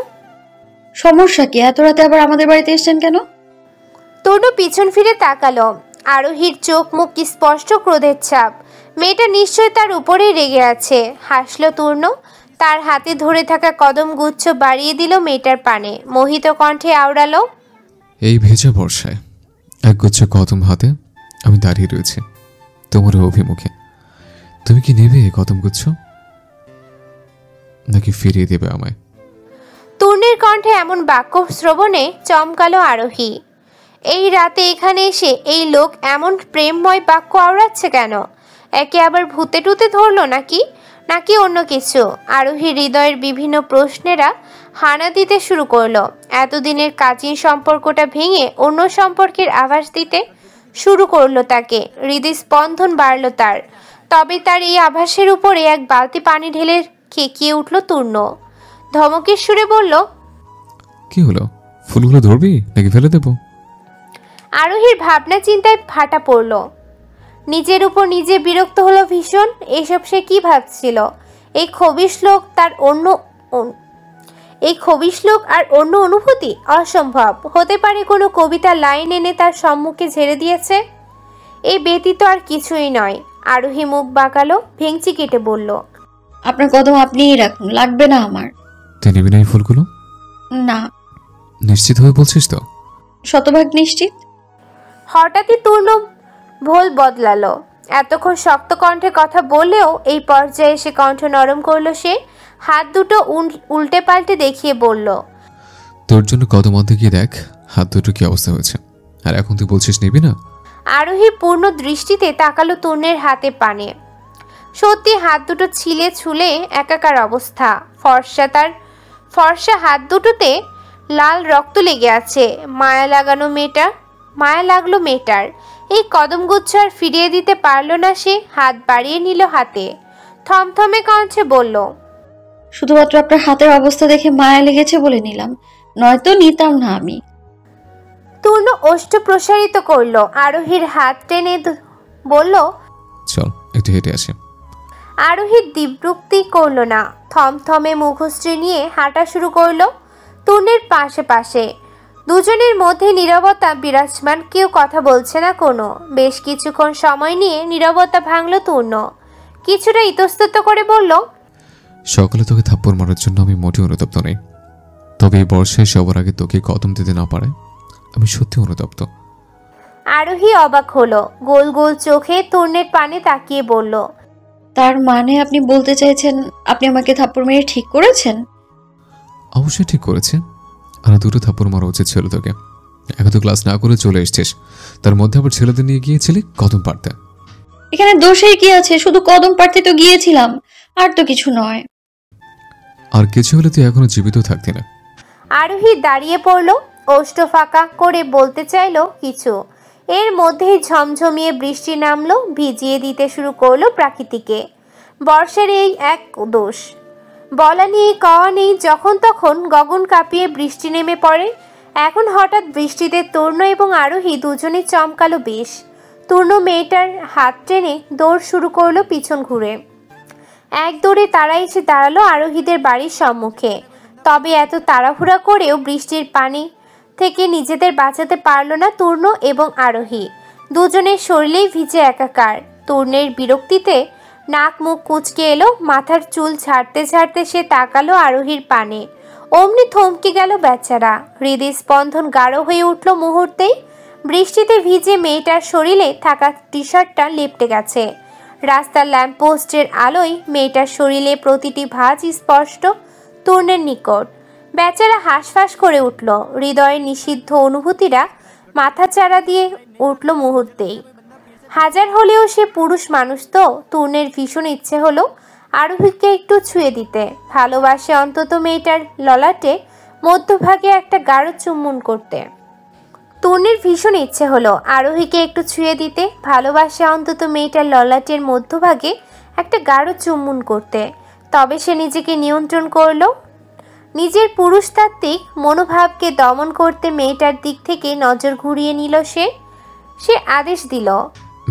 Speaker 3: সমস্যা কি? এত রাতে আবার আমাদের বাড়িতে এসেছেন কেন?
Speaker 1: তনু পিছন ফিরে তাকালো। আরোহীর চোখ মুখ স্পষ্ট ক্রোধের ছাপ। মেয়েটা নিশ্চয় তার উপরেই রেগে আছে। হাসলো তূর্ণ, তার হাতে ধরে থাকা কদম গুচ্ছ বাড়িয়ে দিল মেয়েটার পানে। মোহিত কণ্ঠে আওড়ালো,
Speaker 2: এই ভেজা বর্ষায় একগুচ্ছ কদম হাতে আমি দাঁড়িয়ে রয়েছি তোমার অভিমুখে। তুমি কি নেবে এই কদম গুচ্ছ, নাকি ফিরিয়ে দেবে আমায়?
Speaker 1: তূর্ণের কণ্ঠে এমন বাক্য শ্রবণে চমকালো আরোহী। এই রাতে এখানে এসে এই লোক এমন প্রেমময় বাক্য আওড়াচ্ছে কেন? একে আবার ভূতে টুতে ধরলো নাকি নাকি অন্য কিছু? আরোহীর হৃদয়ের বিভিন্ন প্রশ্নেরা হানা দিতে শুরু করলো। এতদিনের কাজিন সম্পর্কটা ভেঙে অন্য সম্পর্কের আভাস দিতে শুরু করলো তাকে। হৃদস্পন্দন বাড়ল তার। তবে তার এই আভাসের উপরে এক বালতি পানি ঢেলে খেকিয়ে উঠল তূর্ণ। ধমকের সুরে বলল,
Speaker 2: কি হলো, ফুলগুলো ধরবি নাকি ফেলে দেবো?
Speaker 1: আরোহীর ভাবনা চিন্তায় ফাটা পড়ল। নিজের উপর নিজে বিরক্ত হলো ভীষণ। এসব সে কি ভাবছিল? এই খবিশ লোক আর অন্য অনুভূতি অসম্ভব হতে পারে। কোনো কবিতা লাইন এনে তার সম্মুখে ঝেড়ে দিয়েছে। এই ব্যতীত আর কিছুই নয়। আরোহী মুখ বাঁকালো, ভেঙচি কেটে বলল,
Speaker 3: আপনার কদম আপনিই রাখুন, লাগবে না আমার।
Speaker 2: তুই নিবি না এই ফুলগুলো?
Speaker 3: না।
Speaker 2: নিশ্চিত হয়ে বলছিস তো?
Speaker 3: শতভাগ নিশ্চিত।
Speaker 1: হঠাৎই তূর্ণ ভোল বদলালো। এতক্ষণ শক্ত কণ্ঠে কথা বললেও এই পর্যায়ে এসে কণ্ঠ নরম করলো সে। হাত দুটো উল্টে পাল্টে দেখিয়ে বলল,
Speaker 2: তোর জন্য কদম অর্ধে গিয়ে দেখ হাত দুটো কি অবস্থা হয়েছে। আর এখন তুই বলছিস নিবি না?
Speaker 1: আরোহী পূর্ণ দৃষ্টিতে তাকালো তূর্ণের হাতে পানে। সত্যি হাত দুটো ছিলে ছুলে একাকার অবস্থা। ফর্সা হাত দুটোতে লাল রক্ত লেগে আছে। মায়া লাগলো মেয়েটার। এই কদমগুচ্ছ আর ফিরিয়ে দিতে পারলো না সে। হাত বাড়িয়ে নিল হাতে, থমথমে কণ্ঠে বলল,
Speaker 3: শুধুমাত্র আপনার হাতের অবস্থা দেখে মায়া লেগেছে বলে নিলাম, নয়তো নিতাম না আমি।
Speaker 1: তূর্ণ ওষ্ঠ প্রসারিত করলো, আরোহীর হাত টেনে বলল,
Speaker 2: চল একটু হেঁটে আসি।
Speaker 1: আরোহী দিব্যুক্তি করল না, থমথমে মুখশ্রী নিয়ে হাঁটা শুরু করলো তূর্ণের পাশে পাশে। দুজনের মধ্যে নীরবতা বিরাজমান, কেউ কথা বলছে না কোনো। বেশ কিছুক্ষণ সময় নিয়ে নীরবতা ভাঙল তূর্ণ। কিছুটা ইতস্তত করে বলল,
Speaker 2: সকালে তোকে থাপ্পড় মারার জন্য আমি মোটেও অনুতপ্ত নেই, তবে এই বর্ষায় সবার আগে তোকে কদম দিতে না পারে আমি সত্যি অনুতপ্ত।
Speaker 1: আরোহী অবাক হলো, গোল গোল চোখে তূর্ণের পানে তাকিয়ে বলল,
Speaker 3: তার মানে আপনি বলতে চাইছেন আপনি আমাকে থাপ্পড় মেরে ঠিক করেছেন?
Speaker 2: অবশ্যই ঠিক করেছে, আর দুটো থাপ্পড় মারা উচিত ছিল তোকে। এখন তো ক্লাস না করে চলে এসছিস, তার মধ্যে আবার ছেলেদের নিয়ে গিয়েছিলি কদম পাড়তে।
Speaker 3: এখানে দোষের কি আছে? শুধু কদম পাড়তে তো গিয়েছিলাম, আর তো কিছু নয়।
Speaker 2: আর কিছু হলে তুই এখনো জীবিত থাকতি না।
Speaker 1: আরোহী দাঁড়িয়ে পড়ল, ওষ্ঠ ফাঁকা করে বলতে চাইলো কিছু। এর মধ্যেই ঝমঝমিয়ে বৃষ্টি নামলো, ভিজিয়ে দিতে শুরু করলো প্রাকৃতিকে। বর্ষার এই এক দোষ, বলা নেই কওয়া নেই, যখন তখন গগন কাঁপিয়ে বৃষ্টি নেমে পড়ে। এখন হঠাৎ বৃষ্টিতে তূর্ণ এবং আরোহী দুজনেই চমকালো বেশ। তূর্ণ মেয়েটার হাত টেনে দৌড় শুরু করলো পিছন ঘুরে। এক দৌড়ে তারা এসে দাঁড়ালো আরোহীদের বাড়ির সম্মুখে। তবে এত তাড়াহুড়া করেও বৃষ্টির পানি থেকে নিজেদের বাঁচাতে পারল না তূর্ণ এবং আরোহী। দুজনের শরীরেই ভিজে একাকার। তূর্ণের বিরক্তিতে নাক মুখ কুঁচকে এলো, মাথার চুল ছাড়তে ছাড়তে সে তাকালো আরোহীর পানে। অমনি থমকে গেল বেচারা। হৃদয় স্পন্দন গাঢ় হয়ে উঠল মুহূর্তেই। বৃষ্টিতে ভিজে মেয়েটার শরীরে থাকা টি শার্টটা লেপটে গেছে। রাস্তার ল্যাম্পপোস্টের আলোয় মেয়েটার শরীরে প্রতিটি ভাঁজ স্পষ্ট তূর্ণের নিকট। বেচারা হাঁসফাঁস করে উঠল। হৃদয়ের নিষিদ্ধ অনুভূতিরা মাথা চাড়া দিয়ে উঠল মুহূর্তেই। হাজার হলেও সে পুরুষ মানুষ তো। তূর্ণের ভীষণ ইচ্ছে হলো আরোহীকে একটু ছুঁয়ে দিতে। ভালোবাসে অন্তত মেয়েটার ললাটে মধ্যভাগে একটা গাঢ় চুম্বন করতে। তূর্ণের ভীষণ ইচ্ছে হলো আরোহীকে একটু ছুঁয়ে দিতে, ভালোবাসে অন্তত মেয়েটার ললাটের মধ্যভাগে একটা গাঢ় চুম্বন করতে। তবে সে নিজেকে নিয়ন্ত্রণ করলো। নিজের পুরুষতাত্ত্বিক মনোভাবকে দমন করতে মেয়েটার দিক থেকে নজর ঘুরিয়ে নিল সে আদেশ দিল,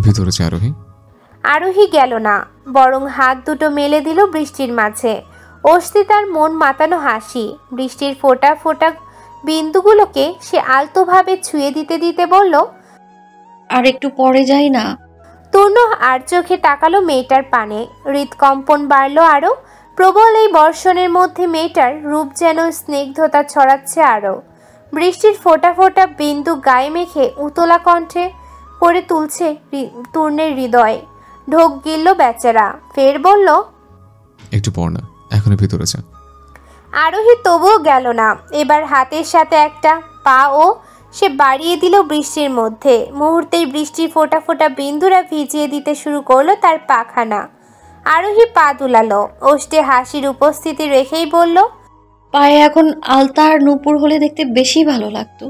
Speaker 2: ভিতরে যা আরোহী।
Speaker 1: আরোহী গেল না, বরং হাত দুটো মেলে দিল বৃষ্টির মাঝে। অস্তি তার মন মাতানো হাসি। বৃষ্টির ফোঁটা ফোঁটা বিন্দুগুলোকে সে আলতোভাবে ছুঁয়ে দিতে দিতে বলল,
Speaker 3: আর একটু পরে যাই না?
Speaker 1: তূর্ণ আর চোখে তাকালো মেয়েটার পানে। হৃদকম্পন বাড়ল আরো। প্রবল এই বর্ষণের মধ্যে মেয়েটার রূপ যেন স্নিগ্ধতা ছড়াচ্ছে আরো। বৃষ্টির ফোঁটা ফোঁটা বিন্দু গায়ে মেখে উতলা কণ্ঠে করে তুলছে তূর্ণের হৃদয়। ঢোক গিলল বেচারা। ফের বলল,
Speaker 2: একটু পর না, এখনই ভিতরে যা।
Speaker 1: আরোহী তবুও গেল না। এবার হাতের সাথে একটা পা ও সে বাড়িয়ে দিল বৃষ্টির মধ্যে। মুহূর্তেই বৃষ্টির ফোঁটা ফোঁটা বিন্দুরা ভিজিয়ে দিতে শুরু করলো তার পাখানা। আরোহী পা দুলালো। ওষ্ঠে হাসির উপস্থিতি রেখেই বলল,
Speaker 3: পায়ে এখন আলতা আর নূপুর হলে দেখতে বেশি ভালো লাগতো।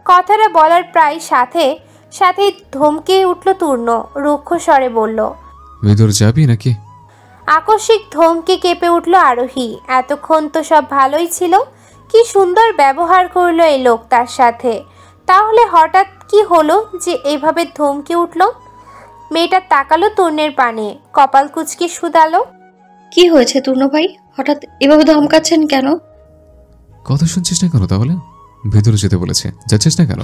Speaker 1: কথাটা বলার প্রায় সাথে সাথেই ধমকে উঠল তূর্ণ। রুক্ষ স্বরে বলল,
Speaker 2: ভিতরে যাবি নাকি?
Speaker 1: আকস্মিক ধমকে কেঁপে উঠল আরোহী। এতক্ষণ তো সব ভালোই ছিল। কি সুন্দর ব্যবহার করলো এই লোক তার সাথে। তাহলে হঠাৎ কি হলো যে এভাবে ধমকে উঠল? মেয়েটা তাকালো তূর্ণের পানে, কপাল কুঁচকে শুধালো,
Speaker 3: কি হয়েছে তূর্ণ ভাই, হঠাৎ এভাবে ধমকাচ্ছেন কেন?
Speaker 2: কথা শুনছিস না কেন তাহলে? ভিতরে যেতে বলেছে, যাচ্ছিস না কেন?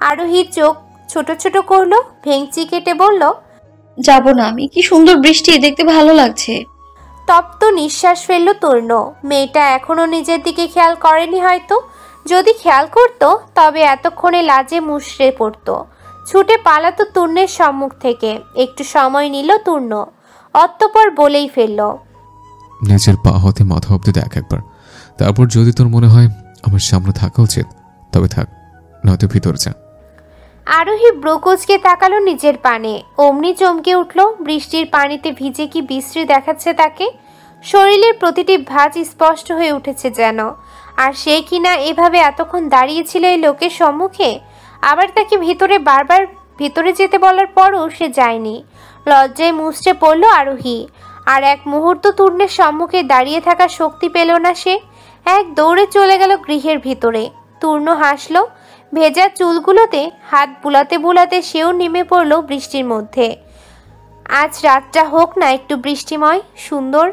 Speaker 1: আরোহীর চোখ ছোট ছোট করলো, ভেঙচি কেটে বলল,
Speaker 3: যাব না আমি। কি সুন্দর বৃষ্টি, দেখতে ভালো লাগছে।
Speaker 1: তপ্ত নিঃশ্বাস ফেলল তূর্ণ। মেয়েটা এখনো নিজের দিকে খেয়াল করেনি হয়তো। যদি খেয়াল করত তবে এতক্ষণে লাজে মুষড়ে পড়তো, ছুটে পালাতো তূর্ণের সম্মুখ থেকে। একটু সময় নিল তূর্ণ, অতঃপর বলেই ফেলল,
Speaker 2: নিজের পা হতে মাথা অব্দি দেখ একবার, তারপর যদি তোর মনে হয় আমার সামনে থাকা উচিত তবে থাক, নয়তো ভিতরে যা।
Speaker 1: আরোহী ব্রোকোজকে তাকালো নিজের পানে। অমনি চমকে উঠল। বৃষ্টির পানিতে ভিজে কি বিশ্রী দেখাচ্ছে তাকে। শরীরের প্রতিটি ভাঁজ স্পষ্ট হয়ে উঠেছে যেন। আর সে কিনা এভাবে এতক্ষণ দাঁড়িয়েছিল এই লোকের সম্মুখে। আবার তাকে বারবার ভিতরে যেতে বলার পরও সে যায়নি। লজ্জায় মুছড়ে পড়ল আরোহী। আর এক মুহূর্ত তূর্ণের সম্মুখে দাঁড়িয়ে থাকার শক্তি পেল না সে। এক দৌড়ে চলে গেল গৃহের ভিতরে। তূর্ণ হাসল। ভেজা চুলগুলোতে হাত বুলাতে বুলাতে সেও নেমে পড়ল বৃষ্টির মধ্যে। আজ রাতটা হোক না একটু বৃষ্টিময়, সুন্দর।